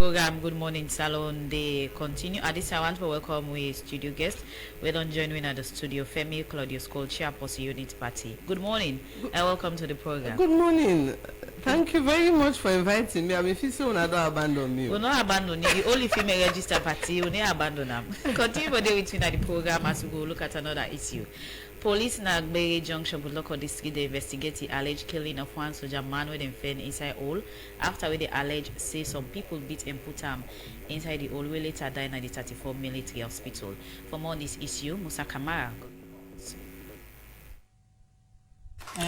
program Good Morning Salon. They continue. At this, I want to welcome we studio guest. We don't join me at the studio. Femi, Claudius, chairperson unit party. Good morning and welcome to the program. Good morning. Thank you very much for inviting me. I mean, if you say don't abandon me. We'll not abandon you. The only female register party, we'll not abandon them. Continue with me at the program as we go look at another issue. Police in Agbere Junction with local district they investigate the alleged killing of one soldier man with them found inside hole. After they allege say some people beat and put him inside the hole, we later died at the 34 military hospital. For more on this issue, Musa Kamara.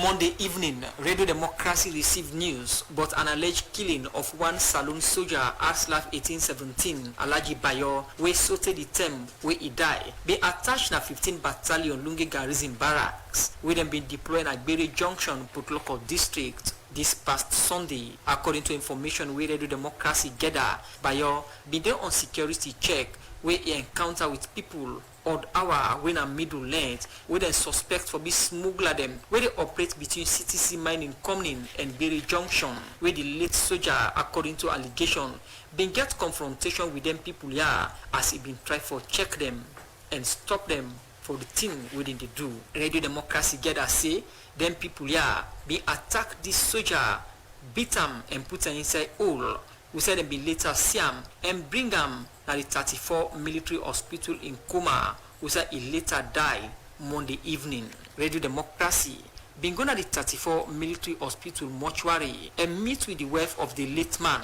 Monday evening, Radio Democracy received news about an alleged killing of one saloon soldier Arslaf 1817, Alaji Bayo, where sorted the term where he died. They attached na 15 Battalion Lunge Garrison Barracks, where them been deployed at Berry Junction, local district. This past Sunday, according to information where Radio Democracy gathered, Bayo been there on security check where he encounter with people odd hour when a middle length where they suspect for be smuggler them where they operate between CTC mining company and Berry Junction where the late soldier according to allegation been get confrontation with them people here as he been try for check them and stop them for the thing within the do. Radio Democracy gather say them people here be attack this soldier, beat him and put him inside hole. We said them be later see him and bring him at the 34 military hospital in Kuma. We said he later died Monday evening. Radio Democracy been gone at the 34 military hospital mortuary and meet with the wife of the late man,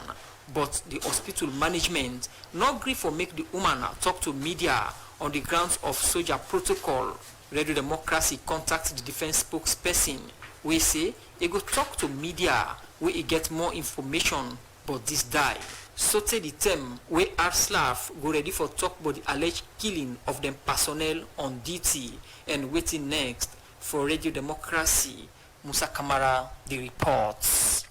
but the hospital management not agree for make the woman talk to media on the grounds of soldier protocol. Radio Democracy contacted the defense spokesperson. We say he go talk to media where he get more information, but this die. So take the term where Arslaf go ready for talk about the alleged killing of them personnel on duty and waiting next for Radio Democracy. Musa Kamara, the reports.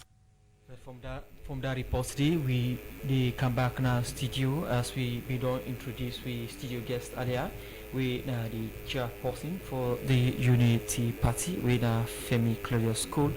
From that report today, they come back now studio as we don't introduce we studio guest earlier. We the chairperson for the Unity Party, we Femi Claudius School.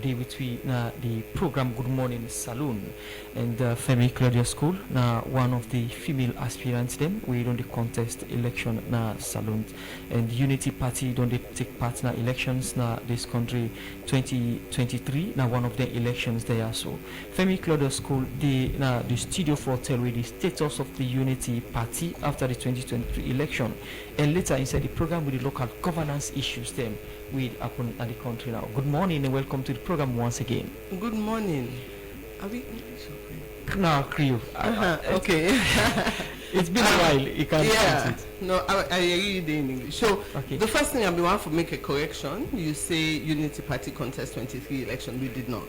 They between the program Good Morning Saloon and Femi Claudius School. Now one of the female aspirants them we don't contest election na saloon and Unity Party don't they take part in elections na this country 2023 now one of the elections there so Femi Claudius School the studio for tell with the status of the Unity Party after the 2023 election. And later inside the program with the local governance issues then will happen at the country now. Good morning and welcome to the program once again. Good morning. Are we English or French? No, Creole. Okay. It's been a while. You can't it. No, I read in English. So okay. The first thing I want to make a correction. You say Unity Party contest 23 election. We did not.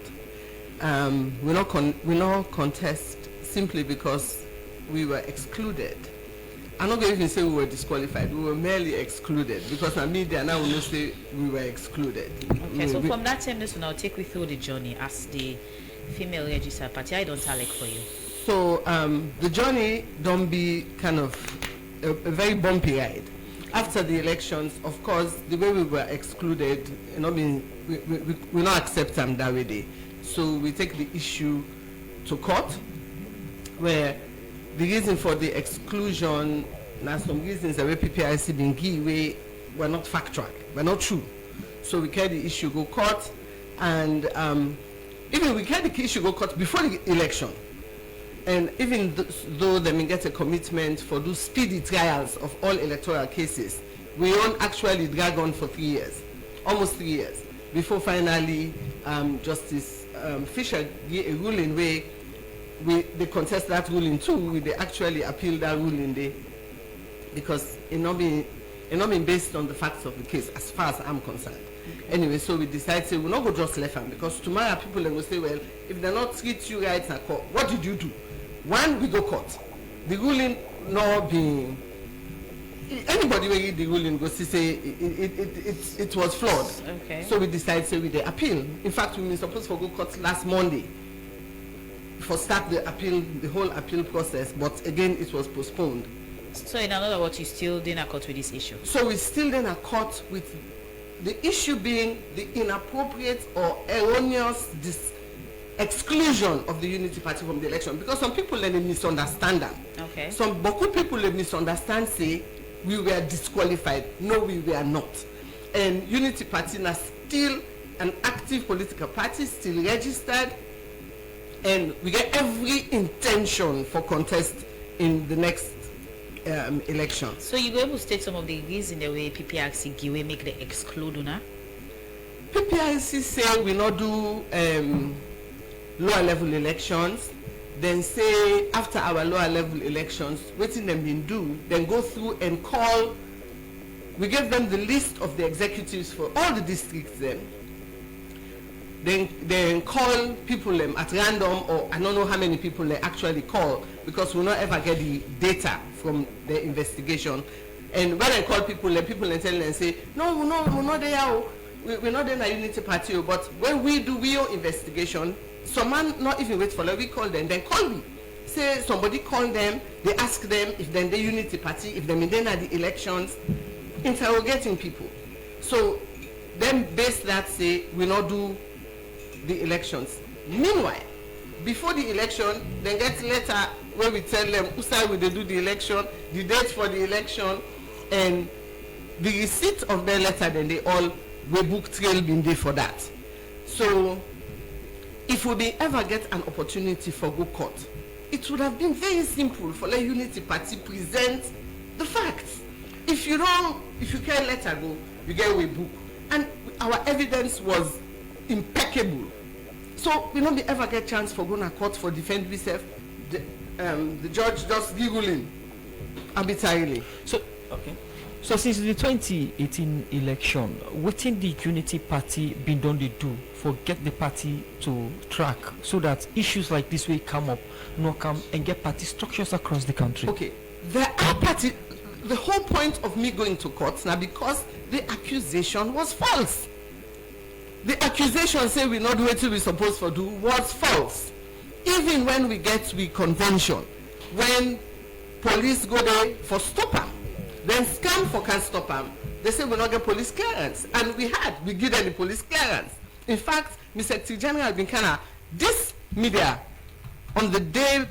We not contest simply because we were excluded. I'm not going to say we were disqualified. We were merely excluded because the media now will say we were excluded. Okay, so from that time, this will now take we through the journey as the female registered party. I don't tell it for you. So the journey don't be kind of a very bumpy ride. After the elections, of course, the way we were excluded, we not accept them that way. So we take the issue to court, where the reason for the exclusion, now some reasons that PPIC been give were not factual, were not true. So we carry the issue go court, and even we carry the issue go court before the election. And even though they may get a commitment for those speedy trials of all electoral cases, we won't actually drag on for 3 years, almost 3 years, before finally Justice Fisher gave a ruling where they contest that ruling too. They actually appeal that ruling there because it not been based on the facts of the case as far as I'm concerned. Okay. Anyway, so we decided we'll not go just left hand because tomorrow people will say, well, if they not treat you right in court, what did you do? One, we go court. The ruling not being anybody will read the ruling go see say it was flawed. Okay. So we decided say we the appeal. In fact, we were supposed to go court last Monday for start the whole appeal process, but again it was postponed. So in other words, you still didn't court with this issue? So we still didn't court with the issue being the inappropriate or erroneous exclusion of the Unity Party from the election, because some people they misunderstand them. Okay. Some Boku people they misunderstand, say we were disqualified. No, we were not. And Unity Party is still an active political party, still registered, and we get every intention for contest in the next election. So you go able to state some of the reasons the way PPRC give make the exclude una? PPRC say we not do lower level elections, then say after our lower level elections, waiting them been do, then go through and call, we give them the list of the executives for all the districts then call people at random, or I don't know how many people they actually call, because we'll not ever get the data from the investigation. And when I call people tell them and say, no, we're not there, we're not in a Unity Party, but when we do real investigation, some man not even wait for them, we call them, then call me. Say somebody call them, they ask them if they're the Unity Party, if they're in at the elections, interrogating people. So then based that say we not do the elections. Meanwhile, before the election, they get letter where we tell them who side will they do the election, the date for the election, and the receipt of their letter, then they all will book trail bin day for that. So if we ever get an opportunity for go court, it would have been very simple for the Unity Party present the facts. If you can let her go, you get a book. And our evidence was impeccable. So we don't ever get chance for going to court for defend ourselves. The judge just giggling arbitrarily. So okay. So since the 2018 election, what the Unity Party been done to do for get the party to track so that issues like this will come up, no come and get party structures across the country? Okay, there are party. The whole point of me going to court now because the accusation was false. The accusation say we not do what we supposed to do was false. Even when we get to convention, when police go there for stop them, then scam for can't stop them, they say we not get police clearance, and we give them the police clearance. In fact, Mr. Secretary General been kind of this media on the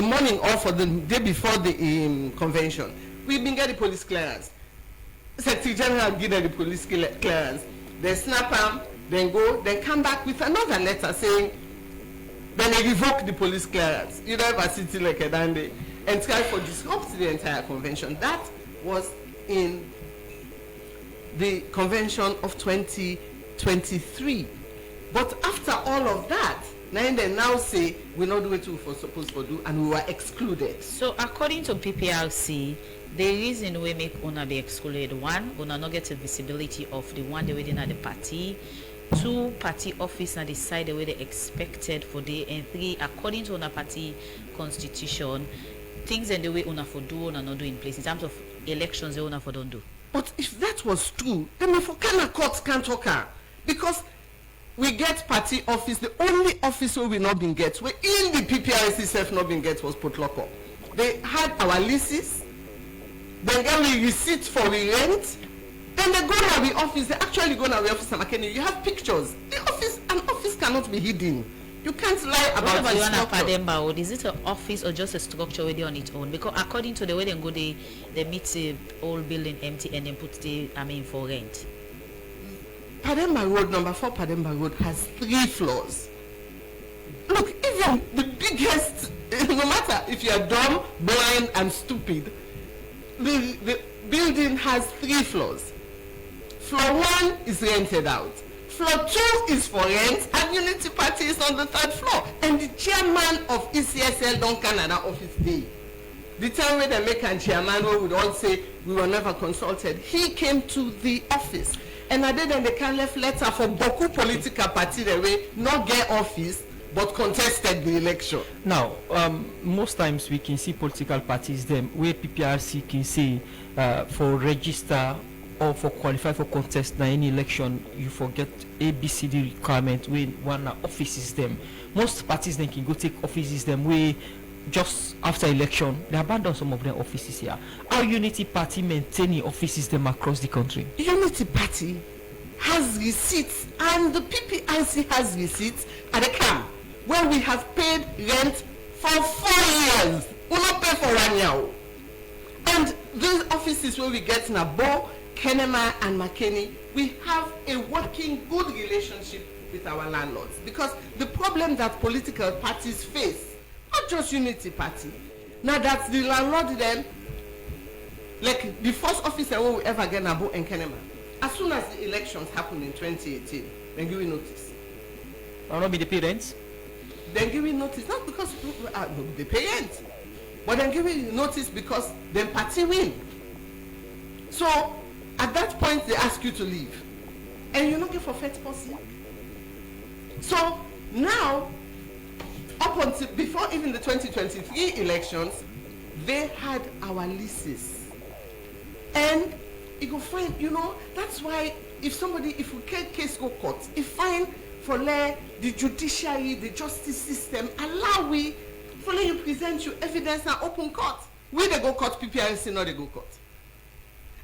morning or for the day before the convention, we've been getting police clearance. Secretary General give them the police clearance. They snap them, then go, then come back with another letter saying, then they revoke the police clearance. You know, a city like a dandy, and try for disrupt the entire convention. That was in the convention of 2023. But after all of that, they now say we not do what we were supposed to do, and we were excluded. So according to PPRC, the reason we make una be excluded: one, una not get the visibility of the one they within at the party. Two, party office na decide the way they expected for the, and three, according to una party constitution, things and the way una for do una not do in place in terms of elections they una for don't do. But if that was true, then for Ghana courts can't talk her, because we get party office. The only office where we not been get, where in the PPRC self not been get was put lock up. They had our leases, then get we receipt for the rent. Then they go to the office. They actually go to the office. And you have pictures. The office, an office cannot be hidden. You can't lie about what the about structure. Pademba? Is it an office or just a structure where they on its own? Because according to the way they go, they meet the old building empty and then put the for rent. Pademba Road, number 4 Pademba Road, has 3 floors. Look, even the biggest, no matter if you are dumb, blind, and stupid, the building has 3 floors. Floor 1 is rented out. Floor 2 is for rent, and Unity Party is on the 3rd floor. And the chairman of ECSL don't Canada office day. The time when they make a chairman who would all say we were never consulted, he came to the office. And I did then they can left letter for Boku political party the way not get office but contested the election. Now, most times we can see political parties them where PPRC can say for register or for qualify for contest in any election, you forget ABCD requirement when one offices them. Most parties then can go take offices them where just after election they abandon some of their offices here. Our Unity Party maintaining offices them across the country. Unity Party has receipts, and the PPRC has receipts at the camp. where we have paid rent for 4 years. We not pay for 1 year. And these offices where we get Nabo, Kenema and McKinney, we have a working good relationship with our landlords. Because the problem that political parties face, not just Unity Party, now that the landlord then, like the first officer where we ever get Nabo and Kenema, as soon as the elections happened in 2018, then give me notice. Or not be the parents? Then give me notice, not because they pay rent, but then give me notice because the party win. So at that point they ask you to leave, and you're not get for first person. So now, up until before even the 2023 elections, they had our leases, and you go find, you know, that's why if we get case go court, if fine for the judiciary, the justice system allow we for you present you evidence and open court. We they go court, PPRC not they go court.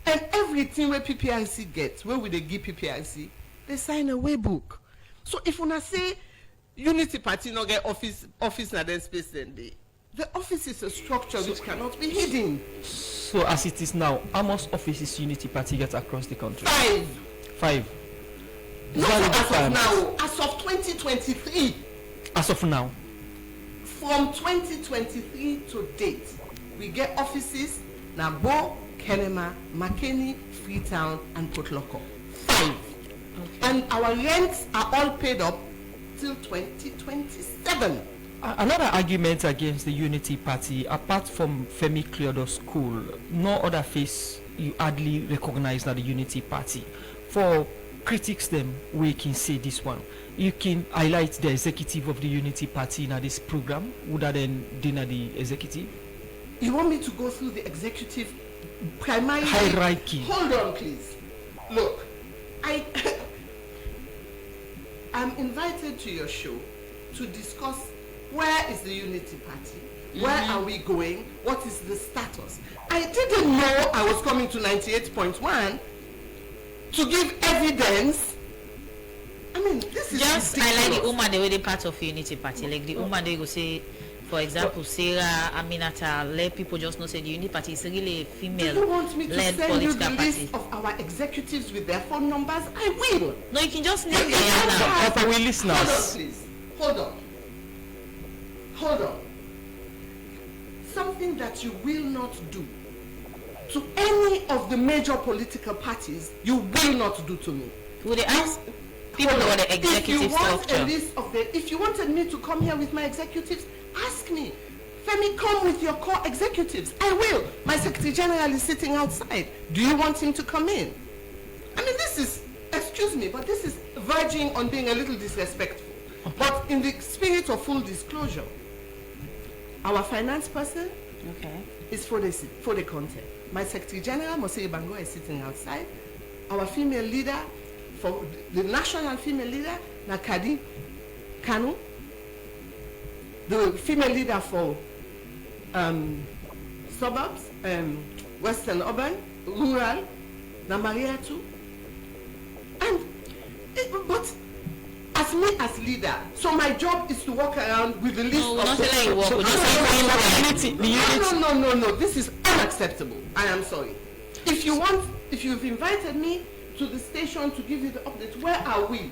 And everything where PPRC gets, where we they give PPRC, they sign a way book. So if una say Unity Party not get office and then space, then the office is a structure which cannot be hidden. So as it is now, how much offices Unity Party gets across the country? 5. Not as of now, as of 2023. As of now. From 2023 to date, we get offices Nabo, Kenema, McKinney, Freetown, and Port Loko. 5. Okay. And our rents are all paid up till 2027. Another argument against the Unity Party, apart from Femi Claudius school, no other face you hardly recognize that the Unity Party. For critics them, we can say this one. You can highlight the executive of the Unity Party in this program, would that then dinner the executive? You want me to go through the executive primary hierarchy? Hold on, please. Look, I'm invited to your show to discuss where is the Unity Party, where are we going, what is the status. I didn't know I was coming to 98.1 to give evidence. I mean, this is just ridiculous. I like the woman the way they part of Unity Party, like the woman they go say, for example, Sarah Aminata, let people just know say the Unity Party is really a female. Do you want me to led send you the party. list of our executives with their phone numbers? I will. No, you can just name them now. For we listeners. Hold on, please. Hold on. Something that you will not do to any of the major political parties, you will not do to me. Would they ask people about the executive structure? If you wanted me to come here with my executives, ask me. Femi, come with your core executives. I will. My Secretary General is sitting outside. Do you want him to come in? I mean, this is, excuse me, but this is verging on being a little disrespectful. Okay. But in the spirit of full disclosure, our finance person is for the content. My Secretary General, Mosei Bango, is sitting outside. Our female leader, for the national female leader, Nakadi Kanu. The female leader for suburbs, Western Urban, Rural, Namaria too. But as me as leader, so my job is to walk around with the list of No, this is unacceptable. I am sorry. If you've invited me to the station to give you the update, where are we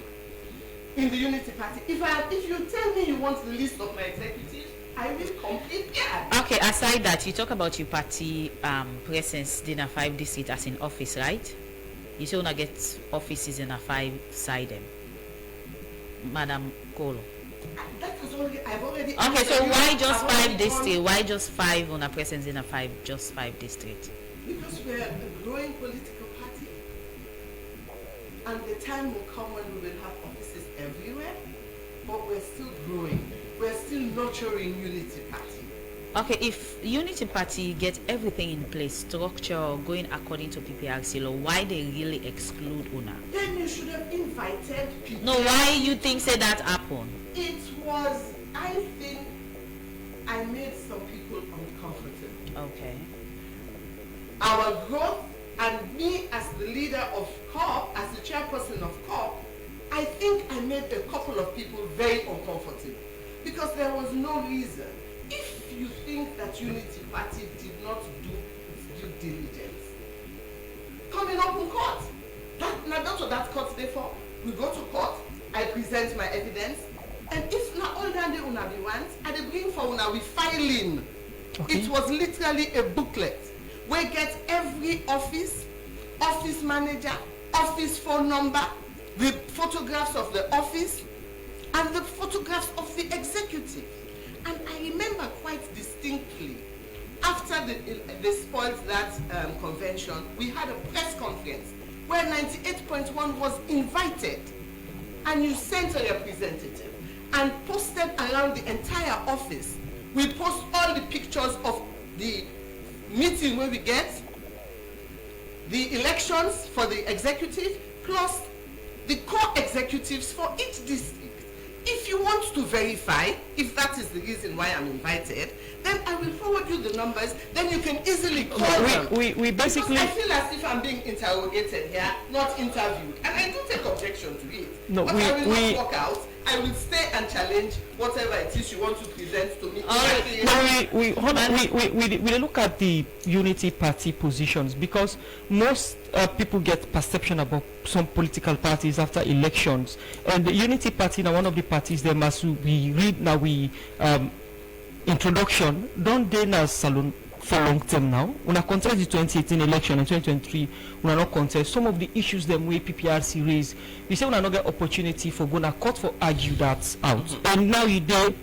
in the Unity Party? If you tell me you want the list of my executives, I will complete that. Okay, aside that, you talk about your party presence in a 5 district as in office, right? You say wanna get offices in a 5 side them. Madam Kolo. I've already okay, so why just 5 district? Why just 5 on a presence in a 5 district? Because we're a growing political party, and the time will come when we will have offices everywhere, but we're still growing. We're still nurturing Unity Party. Okay, if Unity Party get everything in place, structure going according to PPRC law, why they really exclude UNA? Then you should have invited people. No, why you think say that happen? It was, I think, I made some people uncomfortable. Okay. Our growth and me as the leader of COP, as the chairperson of COP, I think I made a couple of people very uncomfortable. because there was no reason. If you think that Unity Party did not do its due diligence, come in open court. That's what that court there for. We go to court, I present my evidence, and if not all that they una be want, I dey bring for una we filing. Okay. It was literally a booklet where get every office manager, office phone number, the photographs of the office, and the photographs of the executive. And I remember quite distinctly, after they spoiled that convention, we had a press conference where 98.1 was invited, and you sent a representative and posted around the entire office. We post all the pictures of the meeting where we get, the elections for the executive, plus the core executives for each district. If you want to verify, if that is the reason why I'm invited, then I will forward you the numbers, then you can easily call them. We basically... Because I feel as if I'm being interrogated here, not interviewed. And I do take objection to it. No, but I will not walk out. I will stay and challenge whatever it is you want to present to me. We look at the Unity Party positions, because most people get perception about some political parties after elections, and the Unity Party now one of the parties they must we read now we introduction don't they now salon for long term now. When I contest the 2018 election and 2023, we are not contest some of the issues them way PPRC raise. We say we are not get opportunity for going to court for argue that out. And now you do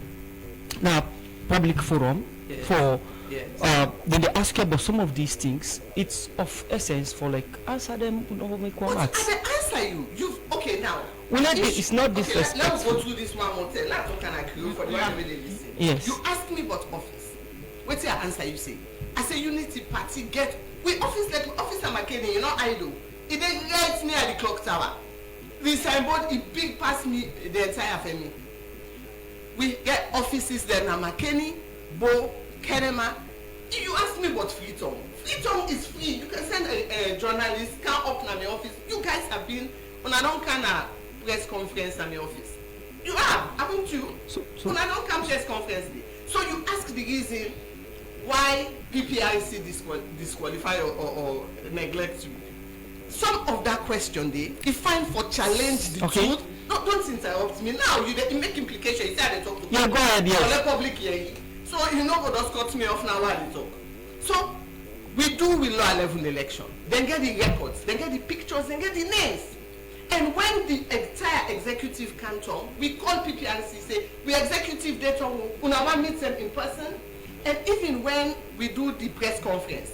now public forum for then they ask you about some of these things. It's of essence for like answer them. Make one but I answer you. You've okay now. It's not disrespectful. Let's go through this one more time. Let's talk and agree for the one way they listen. Yes. You ask me about office. What's your answer? You say. I say Unity Party get we office like Officer McKinney, you know idle. It then right near the clock tower. The signboard it big past me the entire Femi. We get offices there now McKinney, Bo, Kenema. If you ask me about freedom is free. You can send a journalist come up to my office. You guys have been on a don't kind of press conference at my office. You have, haven't you? So when I don't come press conference day. So you ask the reason why PPIC disqualify or neglect you. Some of that question they fine for challenge the truth. No, don't interrupt me. Now you make implication. You say I talk to go ahead, yes. Let public hear you. So you know what just cut me off now while you talk. So we do with law level election. Then get the records, then get the pictures, then get the names. And when the entire executive can't come, we call PPRC, say, we executive data, una meet them in person. And even when we do the press conference,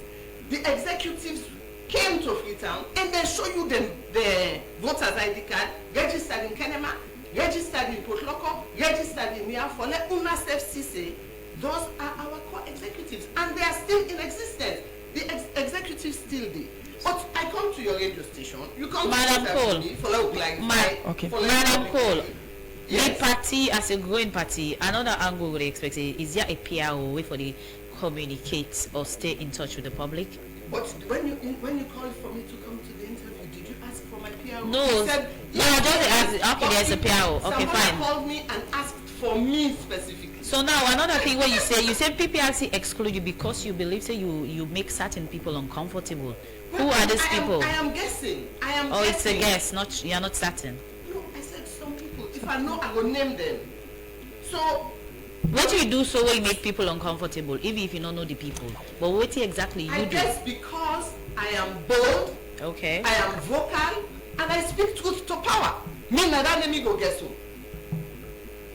the executives came to Freetown and they show you the voter's ID card, registered in Kenema, registered in Port Loko, registered in Niafole, una say, those are our core executives and they are still in existence. The executives still there. But I come to your radio station, you come Madam to me, follow like Madam Cole, yes. The party as a growing party, another angle we expect is there a PR way for the communicate or stay in touch with the public? But when you called for me to come to the interview, did you ask for my PR? No. You said, okay, there's a PR. Okay, fine. Someone called me and asked for me specifically. So now another thing where you say PPRC exclude you because you believe say you make certain people uncomfortable. But who are these people? I am guessing. Oh, it's a guess, not you are not certain. No, I said some people. If I know, I will name them. So what do you do so when you make people uncomfortable, even if you don't know the people? But what exactly you I do? guess because I am bold, Okay. I am vocal, and I speak truth to power. Me na that let me go guess who.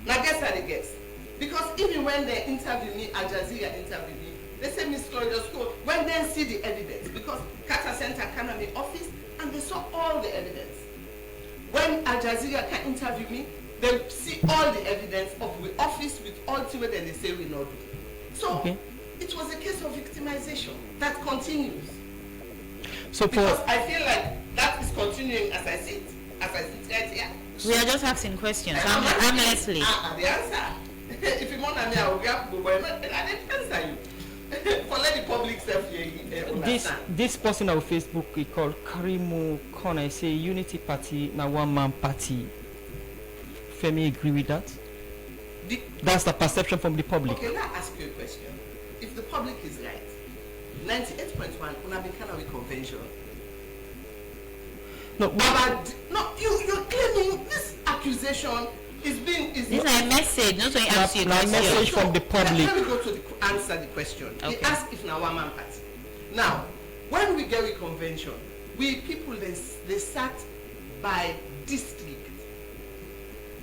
Now guess how they guess. Because even when they interview me, Al Jazeera interview me, they say Miss Claudius, when they see the evidence, because Carter Center came to the office and they saw all the evidence. When Al Jazeera can interview me, they see all the evidence of the office with all things that they say we not do. So it was a case of victimization that continues. So because I feel like that is continuing as I sit right here. We are just asking questions. I'm Leslie. The answer. If you want me, I will grab the boy and I didn't answer you. For let the public self understand. This person on Facebook we call Karimu Kona say Unity Party na one man party. Femi agree with that? That's the perception from the public. Okay, now I ask you a question. If the public is right, 98.1 Unabikanawi Convention. No, you're claiming this accusation is being. This is a message, not only answer your question. Message from the public. Let me go to answer the question. Okay. He asked if now one man party. Now, when we get a convention, we people they sat by district.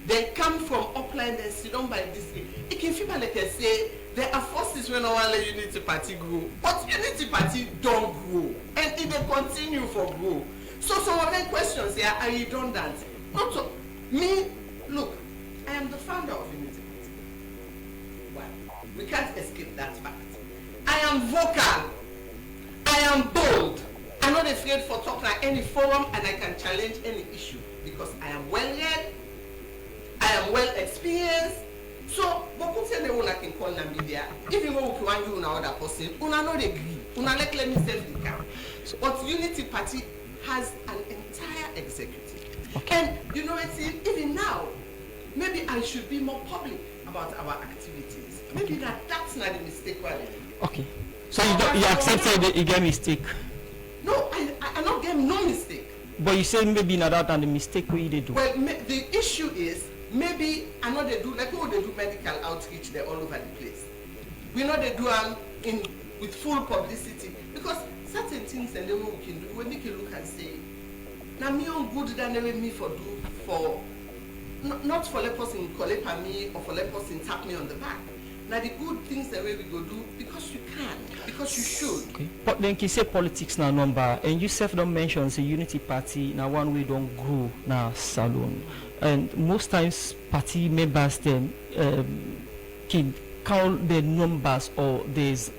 They come from upline, they sit down by district. It can feel like I say there are forces when no one let unity party grow, but unity party don't grow, and it will continue for grow. So some of the questions here are redundant. Not so, me. Look, I am the founder of Unity Party. Well, we can't escape that fact. I am vocal. I am bold. I'm not afraid for talking at any forum, and I can challenge any issue because I am well read. I am well experienced. So, but put say one can call the media. Even when we want you another person, una not agree. Una let me self the car. But Unity Party has an entire executive. Okay. And you know, it's even now, maybe I should be more public about our activities. Maybe that's not a mistake. Okay. So you accepted you get mistake? No, I not get no mistake. But you said maybe not that and the mistake we did do. Well, the issue is maybe I know they do like how they do medical outreach. They're all over the place. We know they do with full publicity because certain things and the way we can do when you can look and say, now me on good than me for do for not for let person collect me or for let person tap me on the back. Now the good things the way we go do because you can, because you should. Okay. But then you say politics now number and you self don't mention the Unity Party now one way don't grow now salon. And most times party members then can count the numbers or there's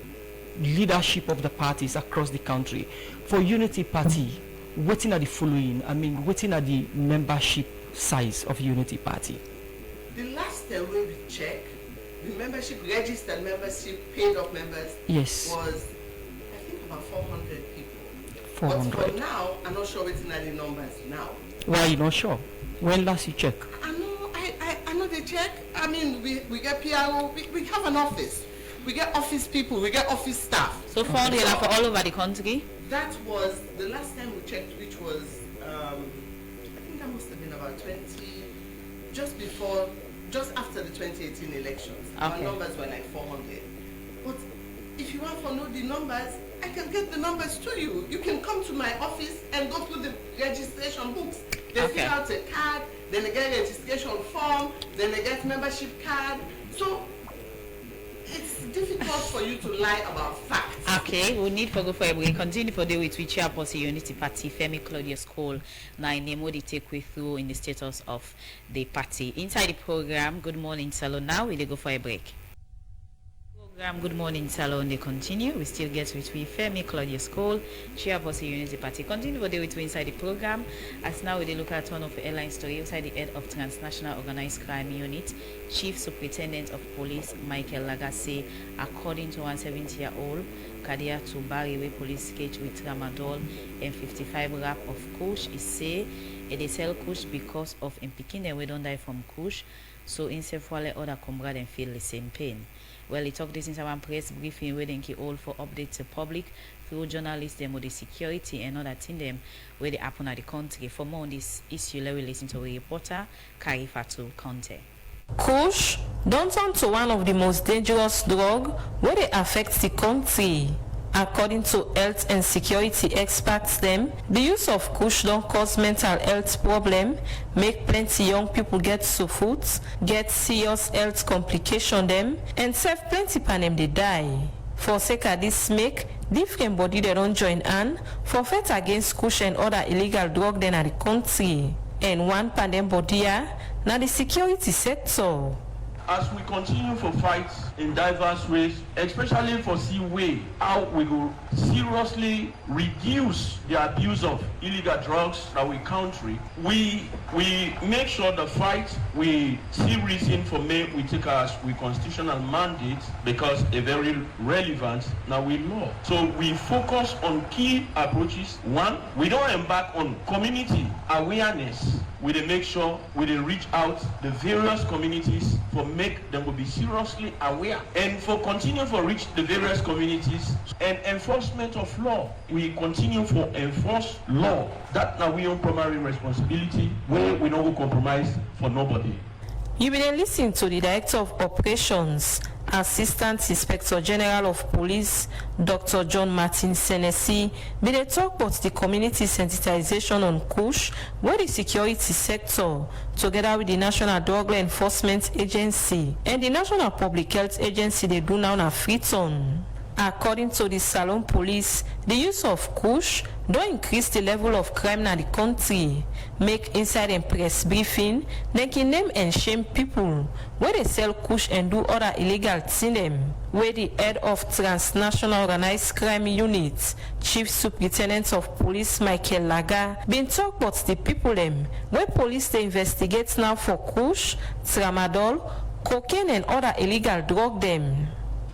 leadership of the parties across the country. For Unity Party, waiting at the following, waiting at the membership size of Unity Party. The last time we checked, the membership, registered membership, paid up members, yes, was I think about 400 people. 400. But for now, I'm not sure waiting at the numbers now. Why are you not sure? When last you check? I know they check. We get PRO, we have an office. We get office people, we get office staff. So 400 are for all over the country? That was the last time we checked, which was, I think that must have been about just after the 2018 elections. Okay. Our numbers were like 400. But if you want to know the numbers, I can get the numbers to you. You can come to my office and go through the registration books. They fill out a card, then they get a registration form, then they get membership card. So it's difficult for you to lie about facts. Okay, we need to go for a break. Continue for the with which Chairperson Unity Party, Femi Claudius call. Now, name what they take we through in the status of the party. Inside the program, Good Morning Salon. Now we go for a break. Program Good Morning Salon, they continue. We still get with Femi Claudius call, Chairperson Unity Party. Continue for the with inside the program. As now we look at one of the airline story outside the head of Transnational Organized Crime Unit, Chief Superintendent of Police Michael Lagase, according to 170-year-old Kadia Tubari, where police catch with tramadol and 55 wrap of kush, is say they sell kush because of in picking them we don't die from kush, so in several other comrades and feel the same pain. Well, he talked this in some press briefing where they all for updates to public through journalists them with the security and other thing them where they happen at the country. For more on this issue, let me listen to a reporter, Karifatu Conte. Kush don't turn to one of the most dangerous drugs where they affect the country. According to health and security experts them, the use of Kush don't cause mental health problem, make plenty young people get suffoot, get serious health complication them, and save plenty panem they die. For sake of this make, different body they don't join hand for fight against Kush and other illegal drug then at the country. And one pandem body now the security sector. As we continue for fights in diverse ways, especially for see way how we will seriously reduce the abuse of illegal drugs in our country. We make sure the fight we see reason for me we take as we constitutional mandate because a very relevant now we law. So we focus on key approaches. One, we don't embark on community awareness. We dey make sure we dey reach out the various communities for make them will be seriously aware and for continue for reach the various communities and enforcement of law. We continue for enforce law. That now we own primary responsibility where we don't compromise for nobody. You will then listen to the Director of Operations, Assistant Inspector General of Police, Dr. John Martin Senesi, be they talk about the community sensitization on Kush, where the security sector, together with the National Drug Law Enforcement Agency and the National Public Health Agency, they do now a Freeton. According to the Salon Police, the use of Kush don't increase the level of crime in the country, make inside and press briefing, then can name and shame people where they sell Kush and do other illegal things. Where the head of Transnational Organized Crime Unit, Chief Superintendent of Police Michael Laga, been talk about the people them where police they investigate now for Kush, tramadol, cocaine and other illegal drug them.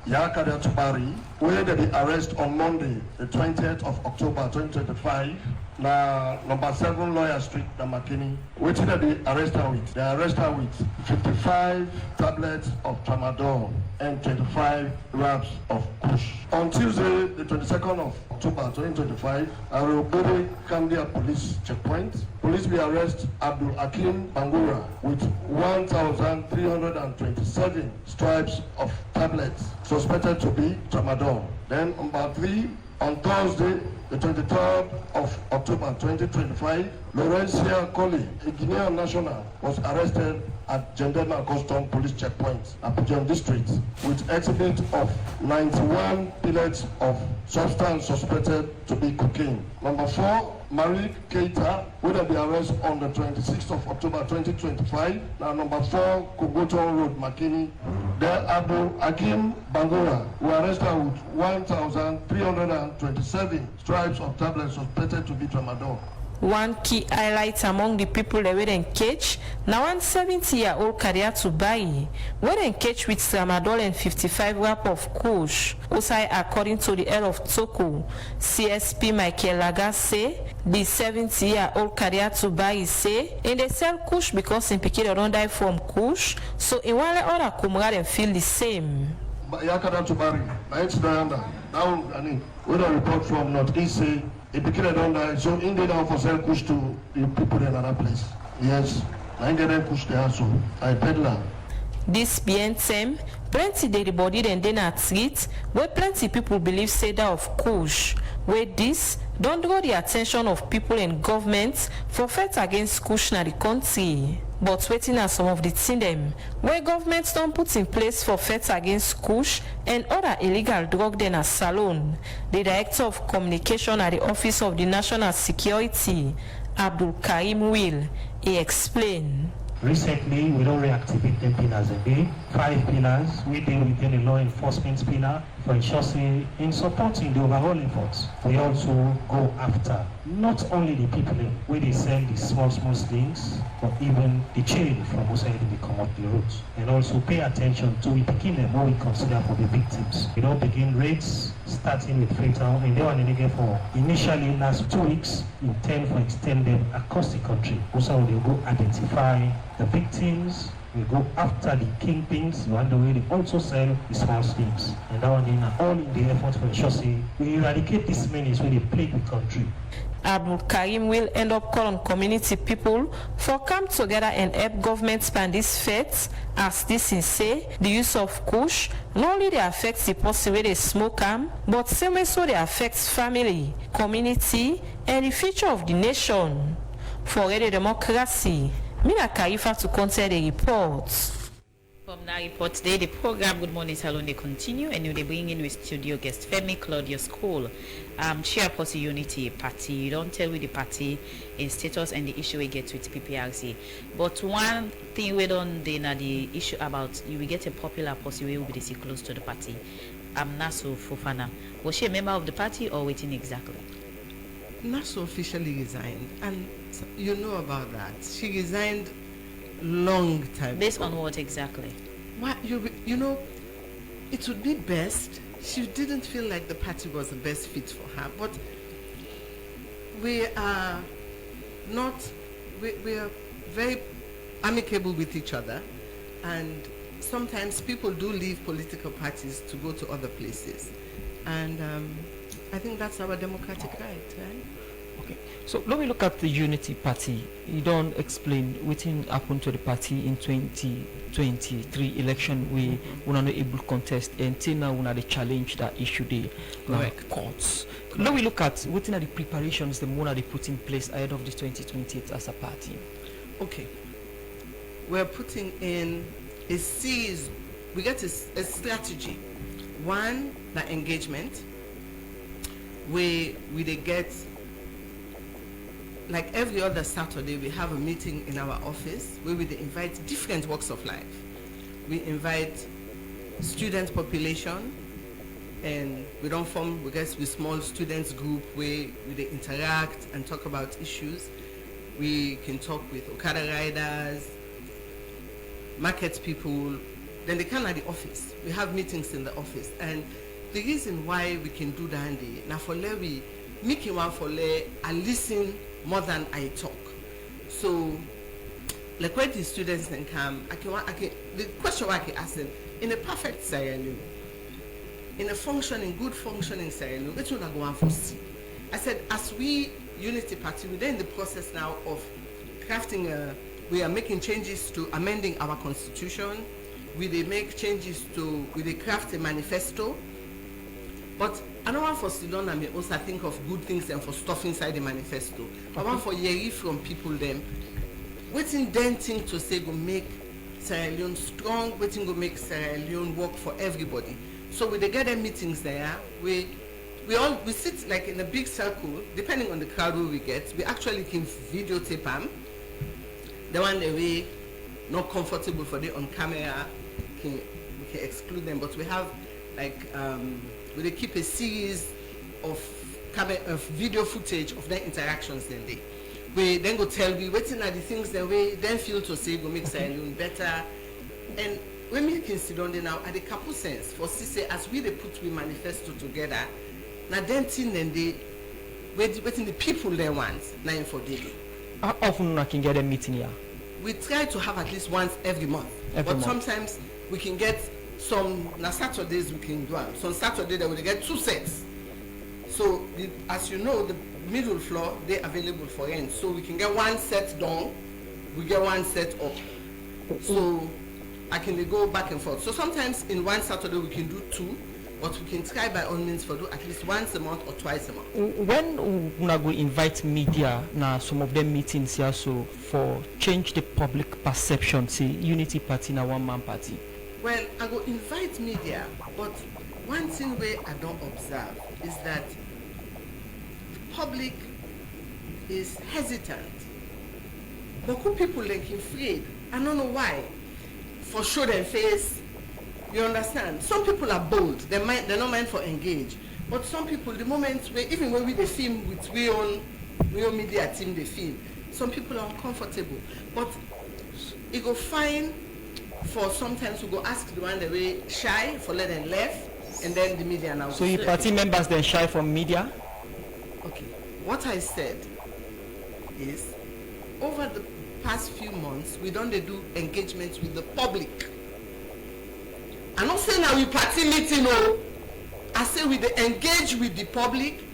Yakada Tubari, where they arrest on Monday, the 20th of October 2025, na number 7 Lawyer Street, Namakini. What did they arrest her with? They arrest her with 55 tablets of tramadol and 25 wraps of Kush. On Tuesday, the 22nd of October 2025, at Robere Kandia Police Checkpoint, police will arrest Abdul Hakim Bangura with 1,327 stripes of tablets suspected to be tramadol. Then number 3, on Thursday, the 23rd of October 2025, Laurencia Colley, a Guinean national, was arrested at Jendema Custom Police Checkpoint, Abidjan District, with exhibit of 91 pellets of substance suspected to be cocaine. Number 4, Marie Keita, will be arrested on the 26th of October 2025. Now, number 4, Kogoton Road, Makini. There, Abu Hakim Bangura, who arrested with 1,327 stripes of tablets suspected to be tramadol. One key highlight among the people that were engaged, now one 70-year-old career to buy, were engaged with tramadol and 55 wrap of Kush. Also, according to the head of Toko, CSP Michael Laga say, the 70-year-old career to buy say, and they sell Kush because in Pekin don't die from Kush, so in one other comrade and feel the same. Yakada Tubari, now, we don't report from Northeast say, it became a don't die, so in the now for sell Kush to the people in another place. Yes, I get them Kush there, so I peddler. This being same, plenty daily body and then at treat, where plenty people believe say that of Kush, where this don't draw the attention of people and governments for fight against Kush in the country. But waiting at some of the things them, where governments don't put in place for fight against Kush and other illegal drug then as Salon, the Director of Communication at the Office of the National Security, Abdul Karim Will, he explained. Recently, we don't reactivate the pillars again. 5 pillars, we deal within the law enforcement pillar for ensuring in supporting the overall efforts. We also go after not only the people where they sell the small things, but even the chain from outside they come up the roads. And also pay attention to we begin them what we consider for the victims. We don't begin raids starting with Freetown and they want to get for initially last 2 weeks, intend for extend them across the country. Also they go identify the victims. We go after the kingpins, the way they also sell the small things. And that one in all in the effort for ensuring we eradicate these menace when they plague the country. Abdul Karim will end up calling community people for come together and help government span this fate, as this is say, the use of Kush not only they affects the person where they smoke but same way so they affects family, community, and the future of the nation. For Radio Democracy, Mina Kaifa to counter the reports. From that report today, the program Good Morning Salon they continue, and they bring in with studio guest Femi, Claudius, Chairperson Unity Party. You don't tell with the party in status and the issue we get with PPRC. But one thing we don't deny the issue about you will get a popular person we will be close to the party. Naso Fofana. Was she a member of the party or waiting exactly? Naso officially resigned, and you know about that. She resigned long time based ago. On what exactly? What you know, it would be best. She didn't feel like the party was the best fit for her, but we are not. We are very amicable with each other, and sometimes people do leave political parties to go to other places, and I think that's our democratic right. Okay, so let me look at the Unity Party. You don't explain what happened to the party in 2023 election. We were not able to contest, and till now we had challenge that issue the courts. Let me look at what are the preparations the more they put in place ahead of the 2028 as a party. Okay, we're putting in a series. We get a strategy. One, the engagement. We get, like every other Saturday, we have a meeting in our office where we invite different walks of life. We invite student population, and we don't form, we get with small students group where we interact and talk about issues. We can talk with Okada riders, market people, then they come at the office. We have meetings in the office, and the reason why we can do that now for we make one for I listen more than I talk. So like when the students then come, the question I can ask them in a perfect scenario, in a good functioning scenario, which one I go on for C? I said, as we Unity Party, we're in the process now of crafting we are making changes to amending our constitution. We make changes to craft a manifesto. But I don't want for Sidon and me also think of good things and for stuff inside the manifesto. I want for Yeri from people them. Waiting then thing to say go make Sierra Leone strong, waiting go make Sierra Leone work for everybody. So with the gather meetings there, we sit like in a big circle, depending on the crowd we get, we actually can videotape them. The one that we not comfortable for them on camera, we can exclude them, but we have like we keep a series of video footage of their interactions then we then go tell we waiting at the things that we then feel to say go make Sierra Leone better. And when we can sit on there now at the couple sense for say as we put we manifesto together now then thing then they waiting the people they want now for daily. How often I can get a meeting here? We try to have at least once every month. Sometimes we can get some Saturdays we can do them. Some Saturday they will get 2 sets. So as you know, the middle floor they're available for rent. So we can get 1 set down, we get 1 set up. So I can go back and forth. So sometimes in 1 Saturday we can do 2, but we can try by all means for do at least once a month or twice a month. When we go invite media now some of them meetings here so for change the public perception, say Unity Party na one man party. Well, I go invite media, but one thing where I don't observe is that the public is hesitant. But who people like afraid? I don't know why. For show their face, you understand? Some people are bold, they're not meant for engage. But some people, the moment where even when we the film with we own media team they film, some people are uncomfortable. But it go fine. For sometimes we go ask the one that we shy for let them left, and then the media now. So your party members then shy from media? Okay. What I said is, over the past few months, we don't do engagements with the public. I'm not saying now we party meeting, no. I say we engage with the public.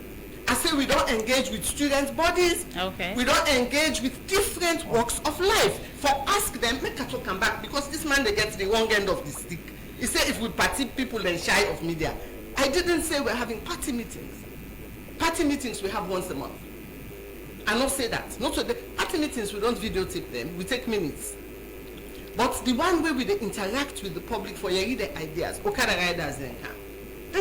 I say we don't engage with student bodies. Okay. We don't engage with different walks of life. For ask them, make Kato come back because this man they get the wrong end of the stick. He said if we party people then shy of media. I didn't say we're having party meetings. Party meetings we have once a month. I not say that. Not so the party meetings we don't videotape them. We take minutes. But the one way we they interact with the public for you read the ideas, Okada riders then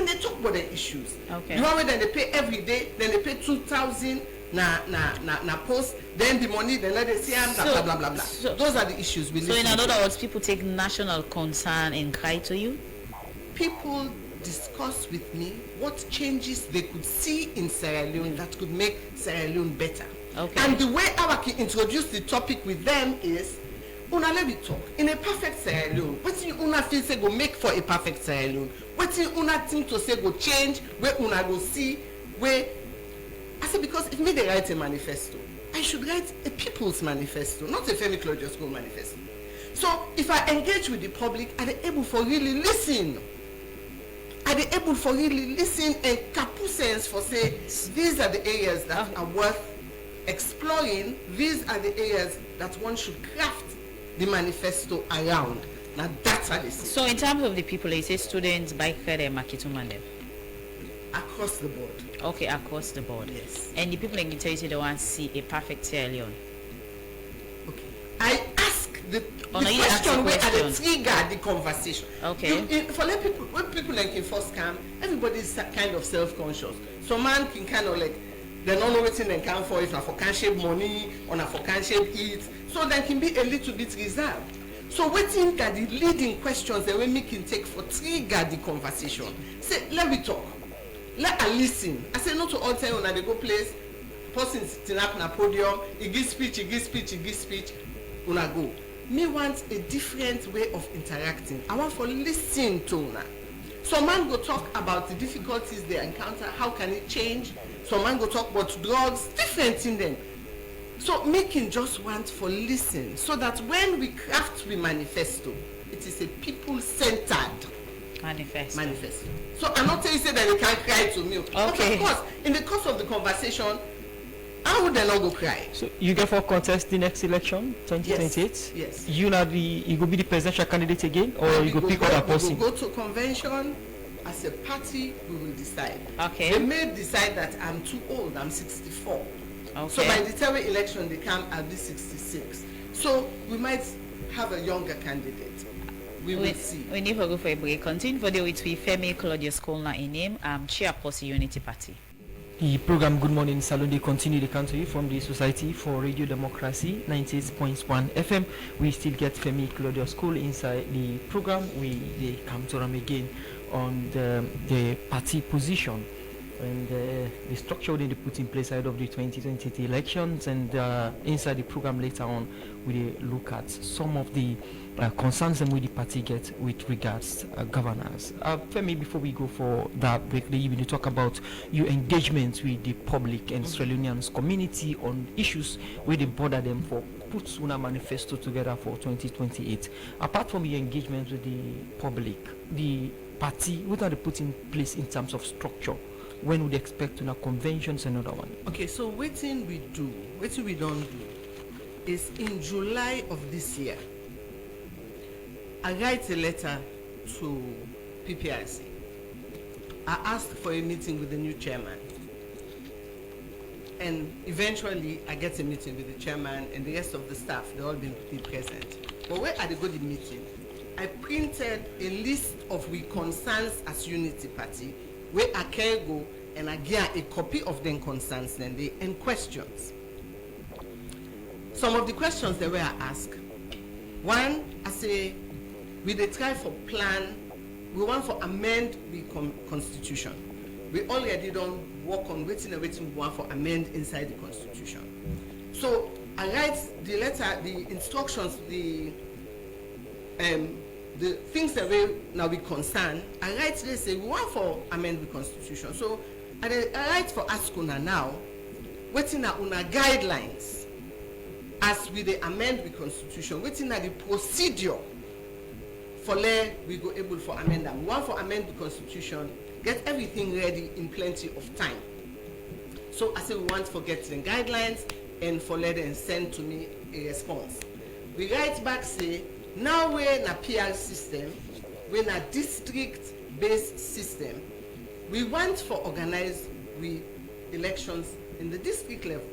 they talk about the issues. Okay. The one way then they pay every day, then they pay 2,000 na post, then the money, then let they say blah blah blah blah. So, those are the issues we So in listen to. other words, people take national concern and cry to you? People discuss with me what changes they could see in Sierra Leone that could make Sierra Leone better. Okay. And the way I can introduce the topic with them is, una let me talk. In a perfect Sierra Leone, what you una feel say go make for a perfect Sierra Leone? What you una think to say go change, where una go see, where I say because if me they write a manifesto, I should write a people's manifesto, not a Femi Claudius school manifesto. So if I engage with the public, are they able for really listen? Are they able for really listen and capu sense for say these are the areas that are worth exploring, these are the areas that one should craft the manifesto around. Now that's how they see. So in terms of the people, they say students, biker, and makitumande. Across the board. Okay, across the board. Yes. And the people in Gitaris, they want to see a perfect Sierra Leone. Okay. I ask the Oh, no, you ask the question where are the question. trigger the conversation. Okay. For let people, when people like in first come, everybody is kind of self-conscious. So man can kind of like they don't know what they can for, if not for can shape money or not for can shape eat. So they can be a little bit reserved. So waiting that the leading questions that we can take for trigger the conversation. Say, let me talk. Let her listen. I say not to all time when they go place, person sitting up on a podium, he gives speech, una go. Me want a different way of interacting. I want for listen to una. Some man go talk about the difficulties they encounter, how can it change? Some man go talk about drugs, different in them. So making just want for listen, so that when we craft the manifesto, it is a people-centered manifesto. So I'm not saying that they can't cry to me. But of course, in the course of the conversation, how would they not go cry? So you get for contest the next election, 2028? Yes. You go be the presidential candidate again, or And you go pick other person? We will go to convention. As a party, we will decide. Okay. They may decide that I'm too old. I'm 64. Okay. So by the time election they come, I'll be 66. So we might have a younger candidate. We will see. We need to go for a break. Continue for the with Femi Claudius Kolna in name. Chairperson Unity Party. The program Good Morning Salon they continue to come to you from the Society for Radio Democracy 98.1 FM. We still get Femi Claudius School inside the program. They come to them again on the party position and the structure they put in place ahead of the 2020 elections, and inside the program later on we look at some of the concerns and with the party get with regards governance. Femi, before we go for that break, they even talk about your engagement with the public and Sierra Leoneans community on issues where they bother them for put una manifesto together for 2028. Apart from your engagement with the public, the party, what are they put in place in terms of structure? When would they expect to conventions and another one? Okay, so waiting we don't do is in July of this year, I write a letter to PPIC. I asked for a meeting with the new chairman. And eventually I get a meeting with the chairman and the rest of the staff, they all been present. But where are they going to meeting? I printed a list of we concerns as Unity Party, where I can go and I get a copy of them concerns and questions. Some of the questions that were asked. One, I say, we dey try for plan, we want for amend the constitution. We already don't work on waiting and waiting, we want for amend inside the constitution. So I write the letter, the instructions, the things that we concern. I write, they say we want for amend the constitution. So I write for Askuna now, waiting at una guidelines as we dey amend the constitution, waiting at the procedure for we go able for amend them. We want for amend the constitution, get everything ready in plenty of time. So I say we want for get the guidelines and for let them send to me a response. We write back say, now we're in a PR system, we're in a district-based system. We want for organize elections in the district level.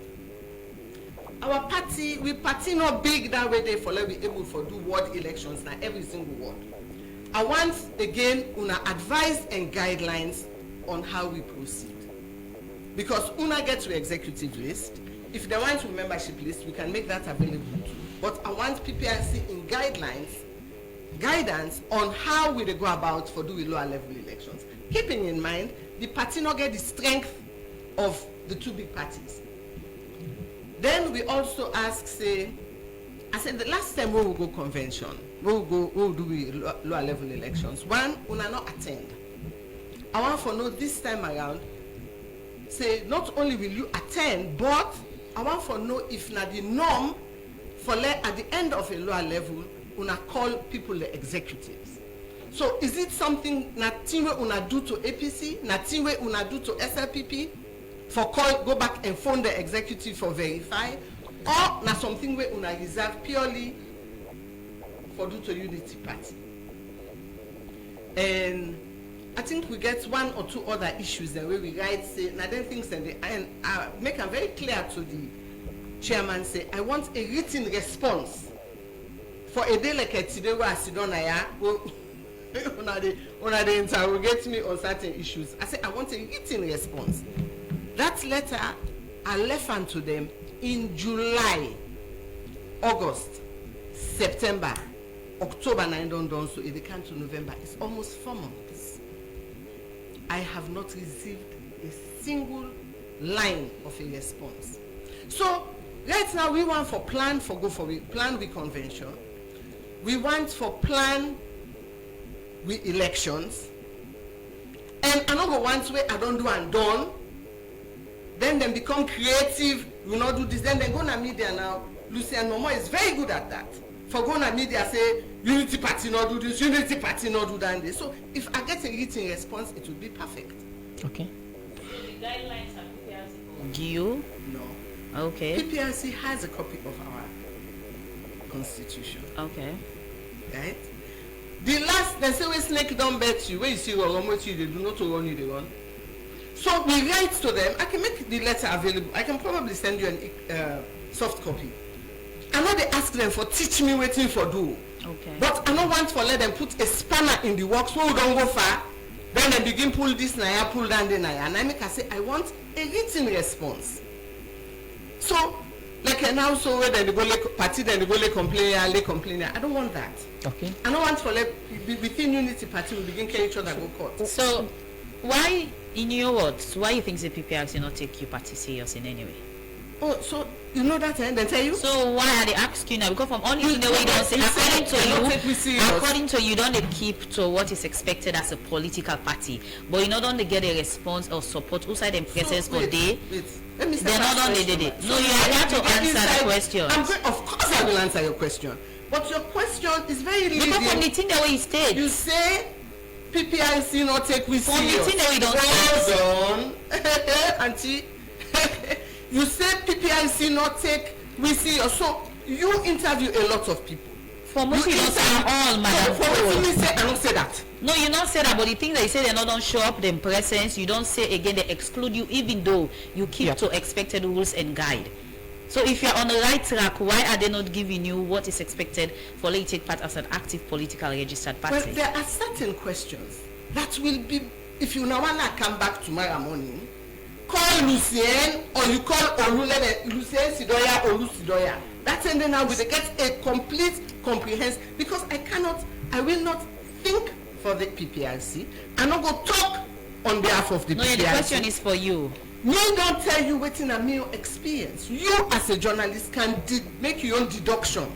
our party, we party not big that way they for let we able for do ward elections now every single ward. I want again una advice and guidelines on how we proceed. Because una get to executive list, if they want to membership list, we can make that available too. But I want PPRC in guidance on how we go about for doing lower level elections. Keeping in mind, the party not get the strength of the two big parties. Then we also ask, say, I said the last time we will go convention, we will do lower level elections. One, una not attend. I want to know this time around, say not only will you attend, but I want to know if na the norm for at the end of a lower level, una call people the executives. So is it something nothing we una do to APC, nothing we una do to SLPP, for call go back and phone the executive for verify, or na something we una reserve purely for do to Unity Party? And I think we get one or two other issues the way we write say now then things and make them very clear to the chairman say I want a written response for a day like today where I sit down here when they interrogate me on certain issues. I say I want a written response. That letter I left unto them in July, August, September, October 9 done so it can to November. It's almost 4 months. I have not received a single line of a response. So right now we want for plan for go for plan with convention. We want for plan with elections. And another ones where I don't do and done. Then they become creative, we not do this. Then they go to media now. Lucian Momo is very good at that. For going to media say Unity Party not do this, Unity Party not do that. So if I get a written response, it will be perfect. Okay. So the guidelines are PPRC. Do you? No. Okay. PPRC has a copy of our constitution. Okay. Right? The last, they say when snake don't bet you, when you see run with you, they do not run you, they run. So we write to them. I can make the letter available. I can probably send you a soft copy. I know they ask them for teach me waiting for do. Okay. But I don't want to let them put a spanner in the works so we don't go far. Then they begin pull this naya, pull down the naya. And I make her say, I want a written response. So, like now, so where they go like party, then they go like complain. I don't want that. Okay. I don't want to let within Unity Party we begin killing each other go court. So, why, in your words, why you think the PPRC not take your party serious in any way? Oh, so you know that and they tell you? So why are they asking now? Because from only thing the way you don't say, according to you don't keep to what is expected as a political party, but you know don't they get a response or support outside them presence for day. They're not on they did it. No, you have to answer the question. Of course I will answer your question. But your question is very leading. Because from the thing the way you state. You say PPIC not take we from serious. The thing the way you don't hold on. Auntie. You say PPIC not take we serious. So you interview a lot of people. For most you don't say all, madam. For what you say, I don't say that. No, you not say that, but the thing that you say they not don't show up them presence, you don't say again they exclude you even though you keep to expected rules and guide. So if you're on the right track, why are they not giving you what is expected for you to take part as an active political registered party? Well, there are certain questions that will be, if you now want to come back tomorrow morning, call Lucien or you call Lucien Sidoya or Olu Sidoya. That's and then now we get a complete comprehensive, because I will not think for the PPRC. I'm not going to talk on behalf of the PPRC. No, the question is for you. Me don't tell you waiting a meal experience. You as a journalist can make your own deduction.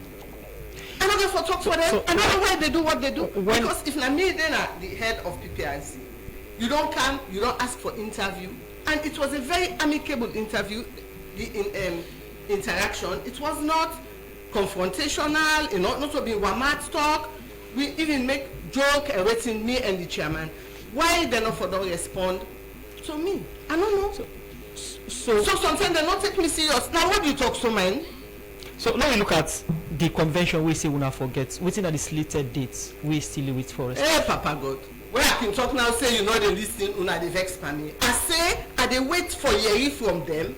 I'm not going to talk for them. I don't know why they do what they do. Because if na me then are the head of PPRC, you don't come, you don't ask for interview. And it was a very amicable interview, interaction. It was not confrontational, not to be wamat talk. We even make joke waiting me and the chairman. Why they not for don't respond to me? I don't know. So sometimes they not take me serious. Now what do you talk so man? So now we look at the convention we say we not forget. Waiting at the slated dates, we still wait for us. Hey Papa God. Where I can talk now say you know they listen, una dey vex for me. I say I dey wait for yeri from them.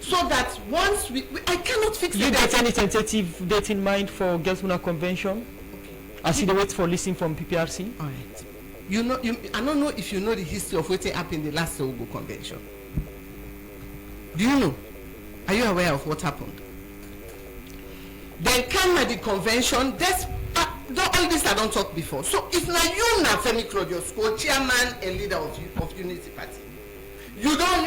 so that once I cannot fix You it. get any tentative date in mind for Girls' Convention? As you wait for listening from PPRC? All right. I don't know if you know the history of what happened in the last Ogo convention. Do you know? Are you aware of what happened? Then came at the convention. All this I don't talk before. So if now you now Femi Claudius, co-chairman and leader of Unity Party, you don't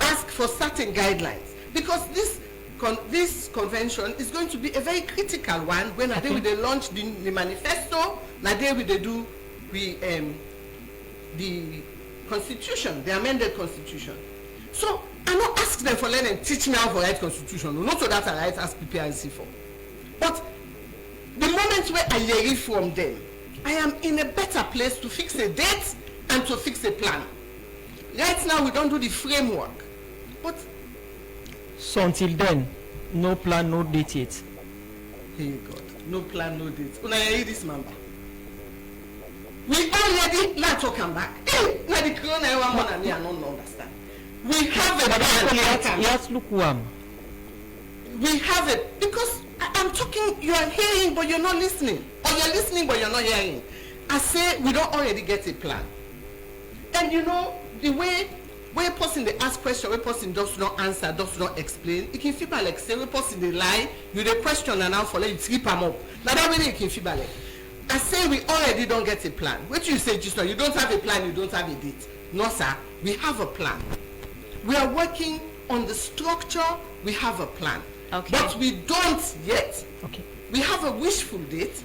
ask for certain guidelines, because this convention is going to be a very critical one when they will launch the manifesto, they will do the constitution, the amended constitution. So I not ask them for let them teach me how to write constitution. No, not so that I write ask PPRC for. But the moment where I hear it from them, I am in a better place to fix a date and to fix a plan. Right now we don't do the framework. But so until then, no plan, no date yet. Hey God, no plan, no date. When I hear this member, we already not talking back. Hey, now the corona one and me I don't understand. We have a plan. Yes, lukewarm. We have it because I'm talking. You are hearing, but you're not listening, or you're listening, but you're not hearing. I say we don't already get a plan, and you know the way a person they ask question, where person does not answer, does not explain, it can feel like say where person they lie, you the question and now for let you trip them up. Now that way it can feel like. I say we already don't get a plan. What you say just now, you don't have a plan, you don't have a date. No sir, we have a plan. We are working on the structure, we have a plan. Okay. But we don't yet. Okay. We have a wishful date,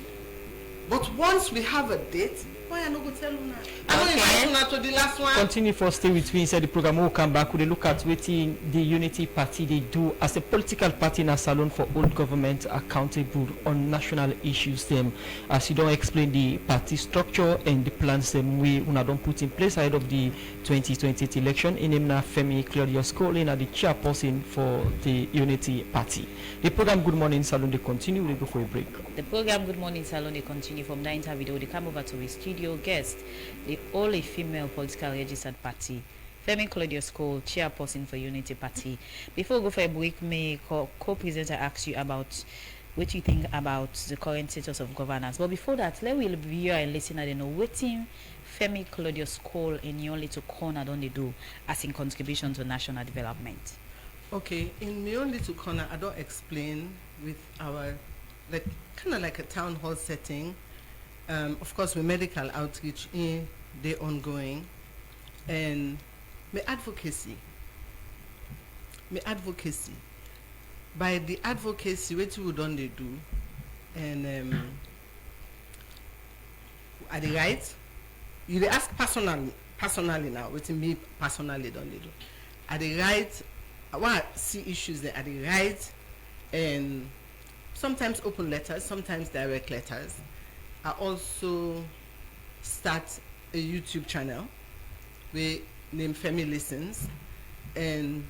but once we have a date, why I not go tell you now? I don't invite you now to the last one. Continue for stay with me inside the program. We'll come back. We'll look at what the Unity Party they do as a political party in a salon for old government accountable on national issues. Them as you don't explain the party structure and the plans them we don't put in place ahead of the 2020 election. In him Femi Claudius calling at the chairperson for the Unity Party. The program Good Morning Salon they continue. We'll go for a break. The program Good Morning Salon they continue from that interview. They come over to a studio guest, the only female political registered party, Femi Claudius Cole, chairperson for Unity Party. Before we go for a break, may co-presenter ask you about what you think about the current status of governance. But before that, let me view and listen and know what team Femi Claudius Cole in your little corner don't they do as in contribution to national development. Okay, in my own little corner, I don't explain with our kind of like a town hall setting. Of course, with medical outreach in the ongoing, and my advocacy. By the advocacy, what we don't they do, and at the right, you they ask personally now. What me personally don't they do? At the right, I want to see issues there at the right, and sometimes open letters, sometimes direct letters. I also start a YouTube channel we name Femi Listens, and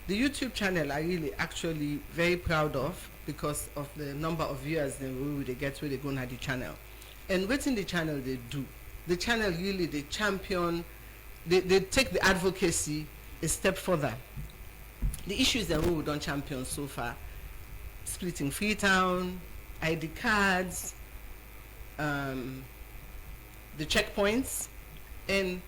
the YouTube channel I really actually very proud of because of the number of viewers they get where they go on the channel. And within the channel they do, the channel really they champion, they take the advocacy a step further. The issues that we don't champion so far, splitting Freetown, ID cards, the checkpoints, and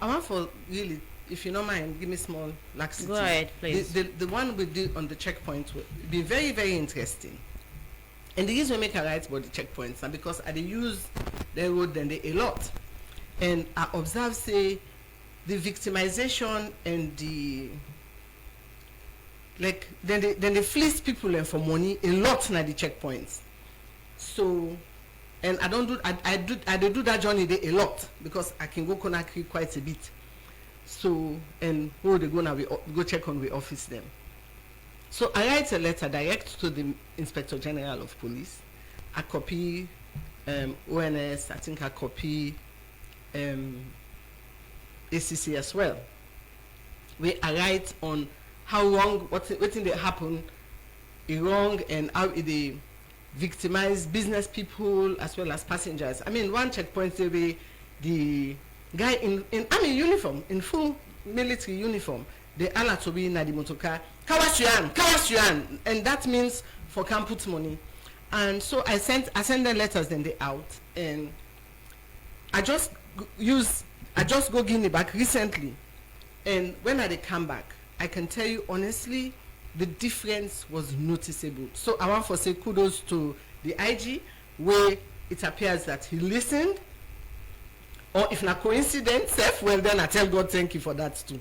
I want for really, if you don't mind, give me small laxity. Go ahead, please. The one we did on the checkpoints will be very, very interesting. And the reason we make a right about the checkpoints and because I use the road then they a lot. And I observe say the victimization and the then they fleece people for money a lot na the checkpoints. So and I do that journey there a lot because I can go Conakry quite a bit. So and who they go check on the office them. So I write a letter direct to the Inspector General of Police. I copy ONS. I think I copy ACC as well. We write on how wrong what they happen, wrong and how they victimize business people as well as passengers. I mean, one checkpoint the guy in uniform, in full military uniform, they allow to be in the motoka. Kawashuan, and that means for can put money. And so I sent the letters then they out, and I just go Guinea back recently, and when I come back, I can tell you honestly, the difference was noticeable. So I want to say kudos to the IG, where it appears that he listened, or if not coincidence, well then I tell God thank you for that too.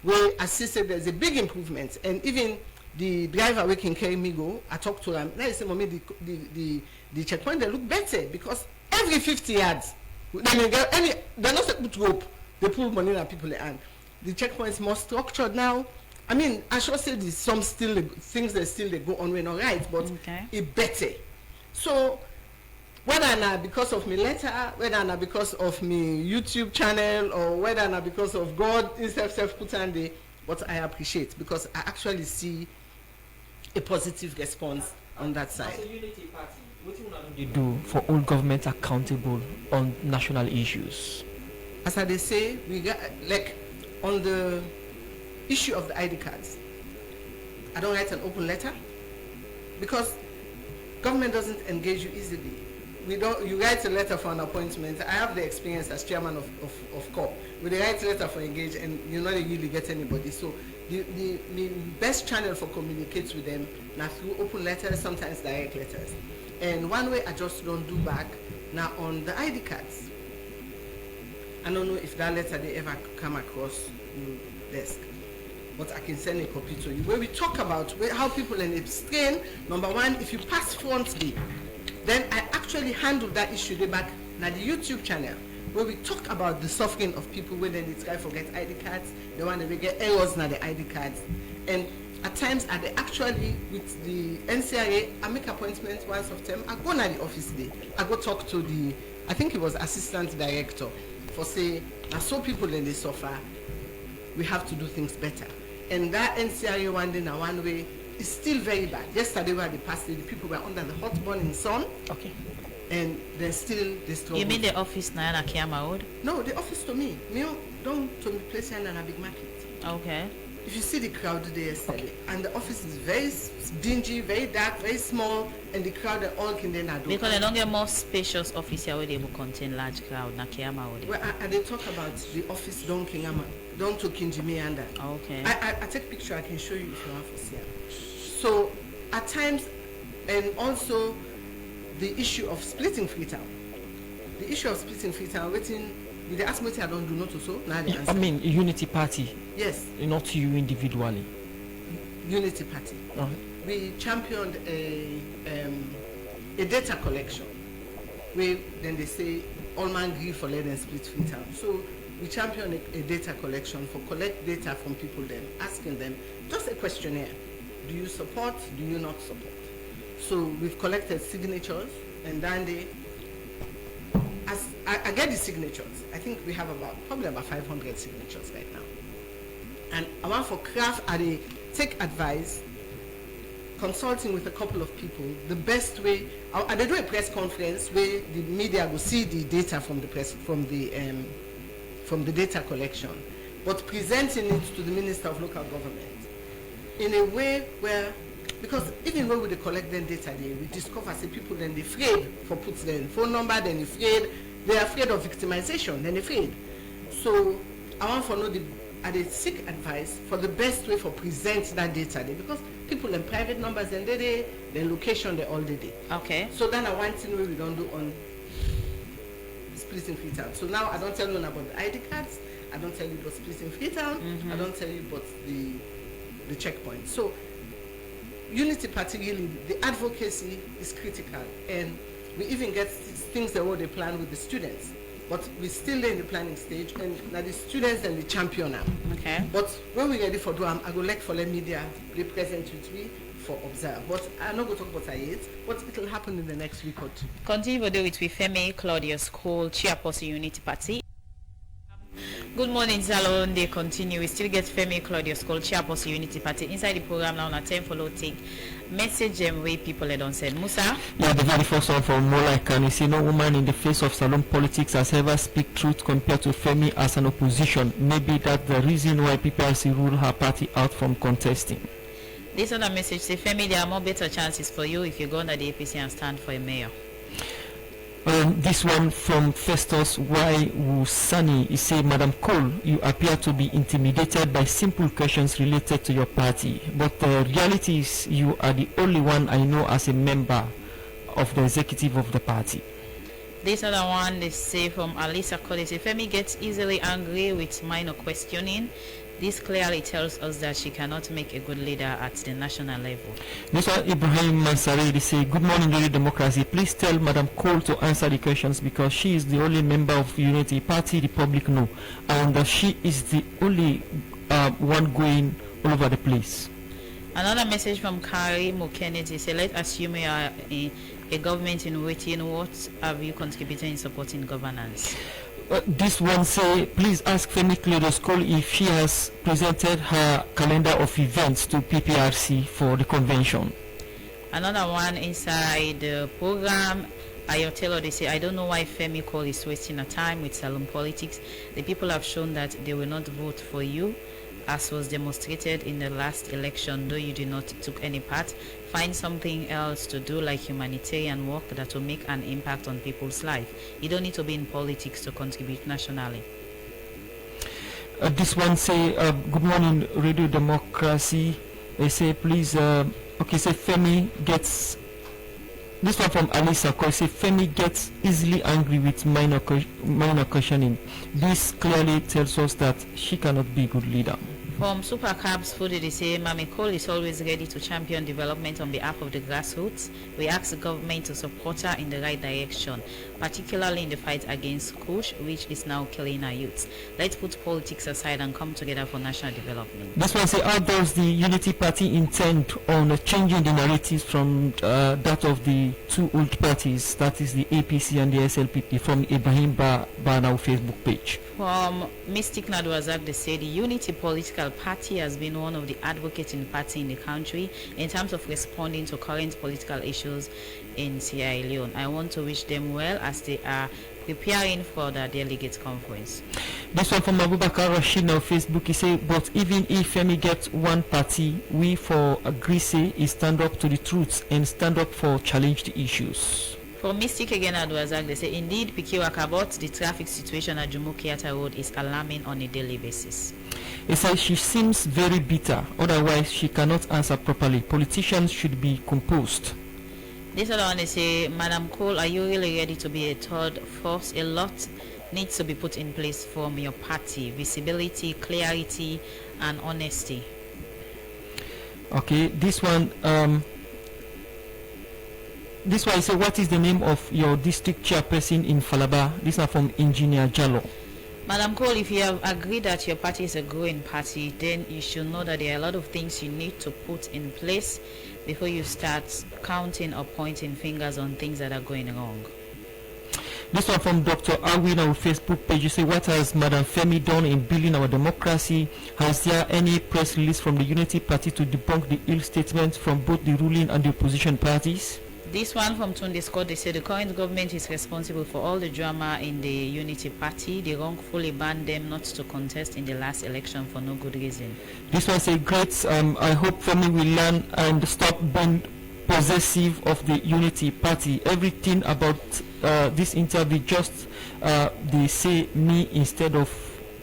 Where as he said, there's a big improvement, and even the driver we can carry me go, I talked to them. Now I say, mommy, the checkpoint they look better because every 50 yards, they're not put rope, they pull money on people and the checkpoint is more structured now. I mean, I should say there's some still things that still they go on when all right, but it better. So whether not because of me letter, whether not because of me YouTube channel, or whether not because of God himself put on the, what I appreciate because I actually see a positive response on that side. As a unity party, what do you do for all government accountable on national issues? As they say, we got like on the issue of the ID cards. I don't write an open letter because government doesn't engage you easily. You write a letter for an appointment. I have the experience as chairman of COP. We write a letter for engage and you not really get anybody. So the best channel for communicate with them now through open letters, sometimes direct letters. And one way I just don't do back now on the ID cards. I don't know if that letter they ever come across your desk, but I can send a copy to you where we talk about how people in a strain. Number one, if you pass front day, then I actually handle that issue there back na the YouTube channel where we talk about the suffering of people when they try forget ID cards, the one that we get errors na the ID cards. And at times I actually with the NCRA, I make appointments once of them. I go na the office day. I go talk to the, I think it was assistant director for say, I saw people in the suffer. We have to do things better. And that NCRA one day na one way is still very bad. Yesterday where they passed it, the people were under the hot burning sun. Okay. And they're still struggle. You mean the office now na Kiama Road? No, the office to me. Don't to me place in a big market. Okay. If you see the crowd there yesterday, and the office is very dingy, very dark, very small, and the crowd are all can then do. Because the longer more spacious office here where they will contain large crowd na Kiama Road. Well, and they talk about the office don't Kingama, don't to Kinjimi and that. Okay. I take picture. I can show you if you want to see it. So at times, and also the issue of splitting Freetown. The issue of splitting Freetown, waiting. With the ask me I don't do not so now the answer. I mean unity party. Yes. Not you individually. Unity party. We championed a data collection where then they say all man agree for let them split Freetown. So we championed a data collection for collect data from people then asking them just a questionnaire. Do you support? Do you not support? So we've collected signatures and then they as I get the signatures, I think we have probably about 500 signatures right now. And I want for craft, I take advice, consulting with a couple of people, the best way, they do a press conference where the media will see the data from the press, from the data collection, but presenting it to the Minister of Local Government in a way where, because even when we collect them data, we discover say people then they afraid for put their phone number, then they're afraid of victimization, then afraid. So I want to know they seek advice for the best way for present that data there, because people in private numbers and their location they all day. Okay. So then I want to know what we don't do on splitting Freetown. So now I don't tell you about the ID cards, I don't tell you about splitting Freetown, I don't tell you about the checkpoint. So Unity Party really, the advocacy is critical, and we even get things that what they plan with the students, but we're still in the planning stage, and now the students and the champion now. Okay. But when we're ready for Duam, I go like for the media, they present with me for observe. But I'm not going to talk about it yet, but it will happen in the next week or two. Continue to do it with Femi, Claudius, Cole, Chairperson Unity Party. Good morning, Salon. They continue. We still get Femi, Claudius, called Chairperson Unity Party. Inside the program now, on a 10 follow take message them way people don't say. Musa? Yeah, the very first one from Mola Can you see no woman in the face of salon politics has ever speak truth compared to Femi as an opposition. Maybe that's the reason why PPRC rule her party out from contesting. This other message say, Femi, there are more better chances for you if you go under the APC and stand for a mayor. This one from Festus Y. Wusani is say, Madam Cole, you appear to be intimidated by simple questions related to your party, but the reality is you are the only one I know as a member of the executive of the party. This other one they say from Alisa Cole, say, Femi gets easily angry with minor questioning. This clearly tells us that she cannot make a good leader at the national level. Mr. Ibrahim Mansari, they say, good morning, Unity Democracy. Please tell Madam Cole to answer the questions because she is the only member of Unity Party the public know, and she is the only one going all over the place. Another message from Kari Kennedy say, let's assume you are a government in waiting. What have you contributed in supporting governance? This one say, please ask Femi Claudius Cole if she has presented her calendar of events to PPRC for the convention. Another one inside the program, Ayotelo, they say, I don't know why Femi Cole is wasting her time with salon politics. The people have shown that they will not vote for you, as was demonstrated in the last election, though you did not took any part. Find something else to do, like humanitarian work that will make an impact on people's life. You don't need to be in politics to contribute nationally. This one say, good morning, Radio Democracy. They say, please, okay, say Femi gets, this one from Alisa Cole, say Femi gets easily angry with minor questioning. This clearly tells us that she cannot be a good leader. From Super Carbs Food, they say, Mami Cole is always ready to champion development on behalf of the grassroots. We ask the government to support her in the right direction, particularly in the fight against Kush, which is now killing our youths. Let's put politics aside and come together for national development. This one say, how does the Unity Party intend on changing the narratives from that of the two old parties, that is the APC and the SLPP, from Ibrahim Barnau Facebook page? From Mystic Nadwazak, they say the Unity Political Party has been one of the advocating party in the country in terms of responding to current political issues in Sierra Leone. I want to wish them well as they are preparing for the delegate conference. This one from Abubakar Rashid on Facebook, he say, but even if Femi gets one party, we for Greece is stand up to the truth and stand up for challenged issues. For Mystic again, Adwazak, they say, indeed, Pikiwakabot, the traffic situation at Jumukiata Road is alarming on a daily basis. He says she seems very bitter, otherwise she cannot answer properly. Politicians should be composed. This other one, they say, Madam Cole, are you really ready to be a third force? A lot needs to be put in place from your party. Visibility, clarity, and honesty. Okay, this one, I say, what is the name of your district chairperson in Falaba? This is from Engineer Jallo. Madam Cole, if you have agreed that your party is a growing party, then you should know that there are a lot of things you need to put in place before you start counting or pointing fingers on things that are going wrong. This one from Dr. Awin on Facebook page. You say, what has Madam Femi done in building our democracy? Has there any press release from the Unity Party to debunk the ill statements from both the ruling and the opposition parties? This one from Tunde Scott, they say the current government is responsible for all the drama in the Unity Party. They wrongfully banned them not to contest in the last election for no good reason. This one say, great, I hope Femi will learn and stop being possessive of the Unity Party. Everything about this interview, just they say me instead of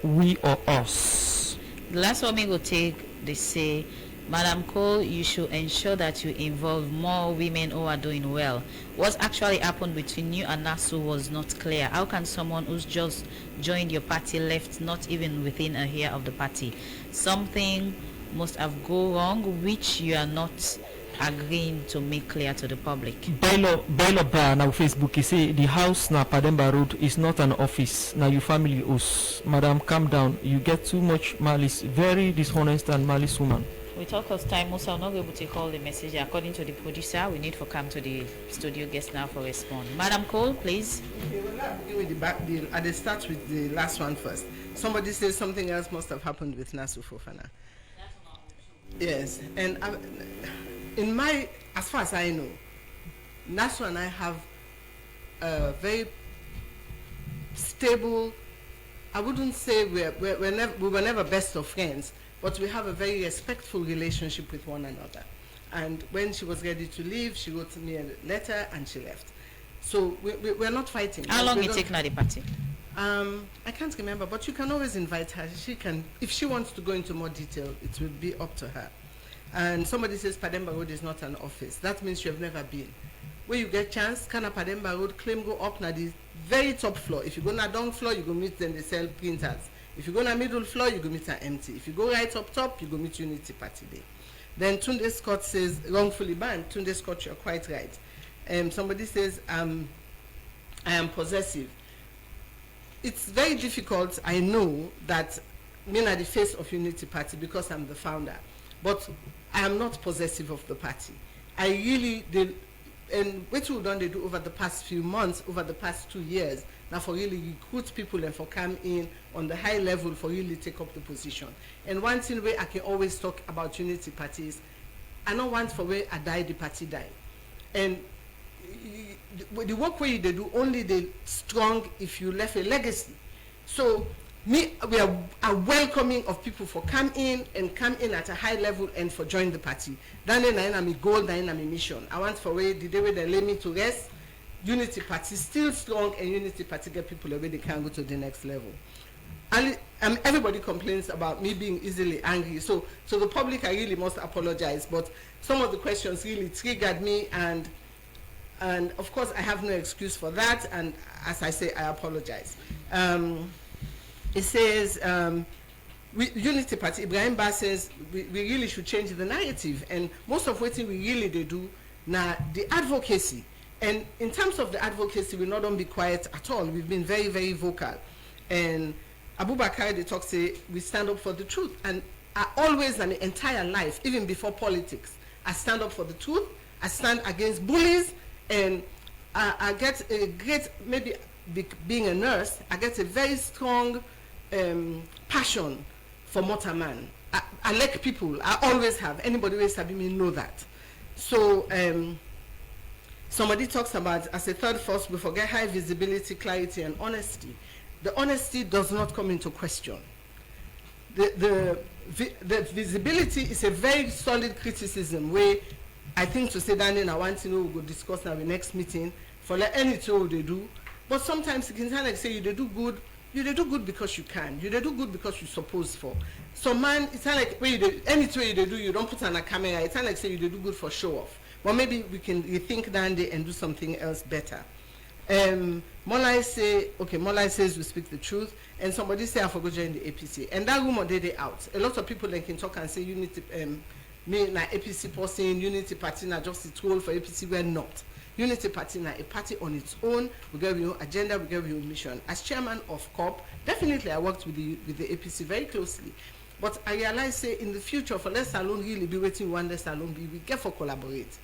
we or us. The last one we will take, they say, Madam Cole, you should ensure that you involve more women who are doing well. What actually happened between you and Nasu was not clear. How can someone who's just joined your party left not even within a year of the party? Something must have gone wrong which you are not agreeing to make clear to the public. Bailo Bra now Facebook you say the house na Pademba Road is not an office. Now your family us. Madam, calm down. You get too much malice. Very dishonest and malice woman. We talk of time, Musa will not be able to call the message. According to the producer, we need to come to the studio guest now for response. Madam Cole, please. Okay, we'll not begin with the back deal. I'll start with the last one first. Somebody says something else must have happened with Nasu Fofana. Yes, and in my, as far as I know, Nasu and I have a very stable, I wouldn't say we were never best of friends, but we have a very respectful relationship with one another. And when she was ready to leave, she wrote me a letter and she left. So we're not fighting. How long it take now the party? I can't remember, but you can always invite her. She can, if she wants to go into more detail, it will be up to her. And somebody says Pademba Road is not an office. That means you have never been. Where you get chance, Kana Pademba Road, claim go up na the very top floor. If you go na down floor, you go meet them, they sell printers. If you go na middle floor, you go meet her empty. If you go right up top, you go meet Unity Party Day. Then Tunde Scott says, wrongfully banned. Tunde Scott, you're quite right. Somebody says, I am possessive. It's very difficult, I know, that me are the face of Unity Party because I'm the founder. But I am not possessive of the party. I really did, and what we've done they do over the past few months, over the past 2 years, now for really recruit people and for come in on the high level for really take up the position. And one thing where I can always talk about Unity parties, I don't want for where I die, the party die. And the work where they do only the strong if you left a legacy. So we are welcoming of people for come in at a high level and for join the party. Then I'm a goal, then I'm a mission. I want for where the day where they lay me to rest, Unity Party still strong and Unity Party get people away they can go to the next level. And everybody complains about me being easily angry. So the public, I really must apologize. But some of the questions really triggered me, and of course I have no excuse for that. And as I say, I apologize. It says, Unity Party, Ibrahim Ba says, we really should change the narrative. And most of what we really do, now the advocacy. And in terms of the advocacy, we not don't be quiet at all. We've been very, very vocal. And Abubakar, they talk, say, we stand up for the truth. And I always, in my entire life, even before politics, I stand up for the truth. I stand against bullies. And I get a great, maybe being a nurse, I get a very strong passion for Motaman. I like people. I always have. Anybody who sabi me know that. So somebody talks about, as a third force, we forget high visibility, clarity, and honesty. The honesty does not come into question. The visibility is a very solid criticism where I think to say that I want to know we will discuss now the next meeting for like any tool they do. But sometimes you can kind of say you do good because you can. You do good because you're supposed for. So man, it's not like when you any tool you do, you don't put on a camera. It's not like say you do good for show off. But maybe we can rethink that day and do something else better. Molai says we speak the truth, and somebody say I forgot join the APC, and that rumor they out. A lot of people like can talk and say Unity, me na APC person, Unity Party na just a tool for APC. We're not. Unity Party na a party on its own. We get your agenda, we get your mission. As chairman of COP, definitely I worked with the APC very closely. But I realize say in the future, for less salon really be waiting one less salon be we get for collaborate.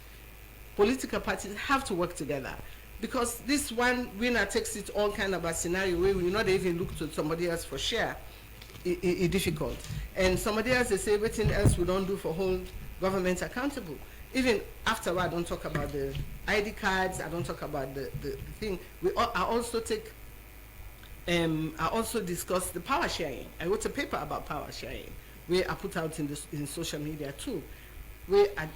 Political parties have to work together. Because this one winner takes it all kind of a scenario where we not even look to somebody else for share. It's difficult. And somebody else, they say, everything else we don't do for hold government accountable. Even afterward, I don't talk about the ID cards, I don't talk about the thing. I also discuss the power sharing. I wrote a paper about power sharing, where I put out in social media too. Where I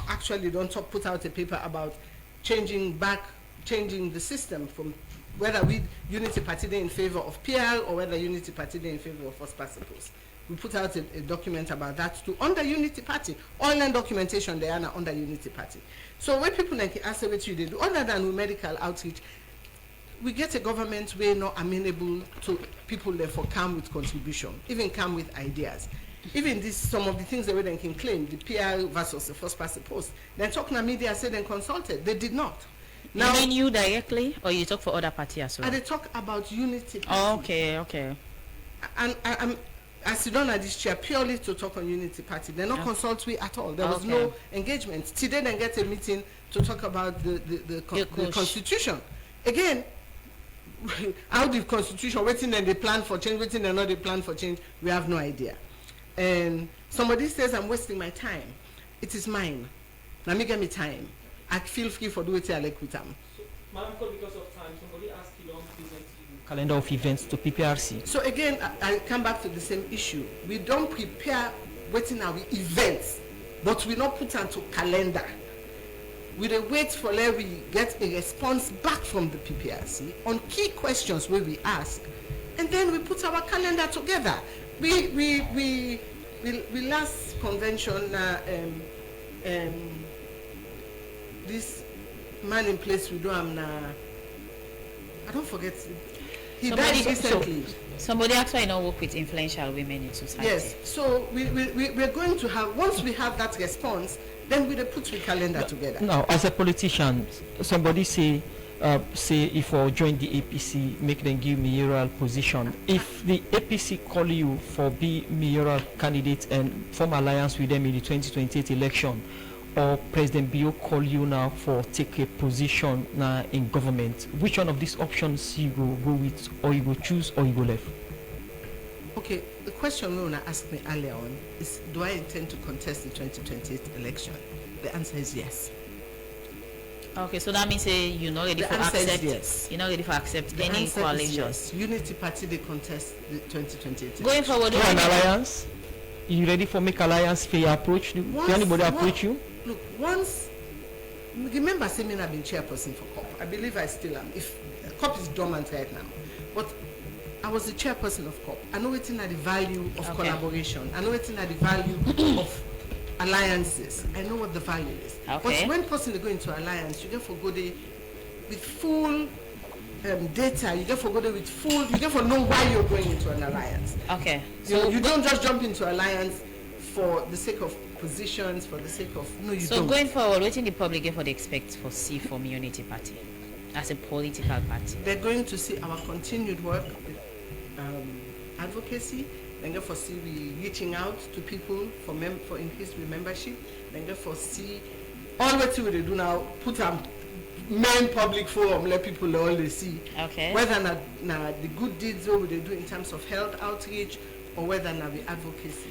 actually don't put out a paper about changing the system from whether we Unity Party in favor of PR or whether Unity Party in favor of first past the post. We put out a document about that too under Unity Party. Online documentation they are now under Unity Party. So when people like ask what you do, other than with medical outreach, we get a government where not amenable to people therefore come with contribution, even come with ideas. even this, some of the things that they can claim, the PR versus the first past the post, then talking to media said they consulted. They did not. Now, you mean you directly, or you talk for other parties as well? And they talk about unity party. Oh, okay. And I sit down at this chair purely to talk on unity party. They not consult we at all. There was no engagement. Today they get a meeting to talk about the constitution. Again, how the constitution, waiting and they plan for change, waiting and not they plan for change, we have no idea. And somebody says I'm wasting my time. It is mine. Now me give me time. I feel free for doing it I like with them. So, Madam, because of time, somebody asked you don't present the calendar of events to PPRC. So again, I come back to the same issue. We don't prepare waiting our events, but we not put onto calendar. We dey wait for let we get a response back from the PPRC on key questions where we ask, and then we put our calendar together. We last convention this man in place we do I don't forget. He died recently. Somebody actually not work with influential women in society. Yes. So we're going to have, once we have that response, then we put the calendar together. Now, as a politician, somebody say if I join the APC, make them give mayoral position. If the APC call you for be mayoral candidate and form alliance with them in the 2028 election, or President Bio call you now for take a position now in government, which one of these options you go with, or you go choose, or you go left? Okay, the question Luna asked me earlier on is, do I intend to contest the 2028 election? The answer is yes. Okay, so that means you're not ready for accept. Yes. You're not ready for accept any coalition. Yes. Unity Party they contest the 2028. Going forward, an alliance. You ready for make alliance? If you approach, do anybody approach you? Look, once remember, saying I've been chairperson for COP. I believe I still am. If COP is dormant right now, but I was the chairperson of COP. I know it's in the value of collaboration. I know it's in the value of alliances. I know what the value is. But when person they go into alliance, you get for go there with full data. You get for go there with full. You get for know why you're going into an alliance. Okay. So you don't just jump into alliance for the sake of positions, for the sake of you so don't. Going forward, what in the public get for the expect for C from Unity Party as a political party? They're going to see our continued work with advocacy. Then get for see we reaching out to people for increased membership. Then get for see all what we do now. Put a main public forum, let people all they see. Okay. Whether na the good deeds what they do in terms of health outreach, or whether na the advocacy.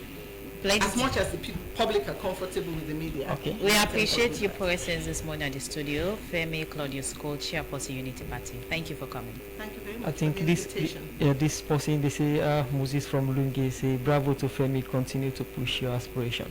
As much as the public are comfortable with the media. Okay. We appreciate your presence this morning at the studio. Femi, Claudius, co-chairperson Unity Party. Thank you for coming. Thank you very much. I think this person, they say Moses from Lunge say bravo to Femi, continue to push your aspiration.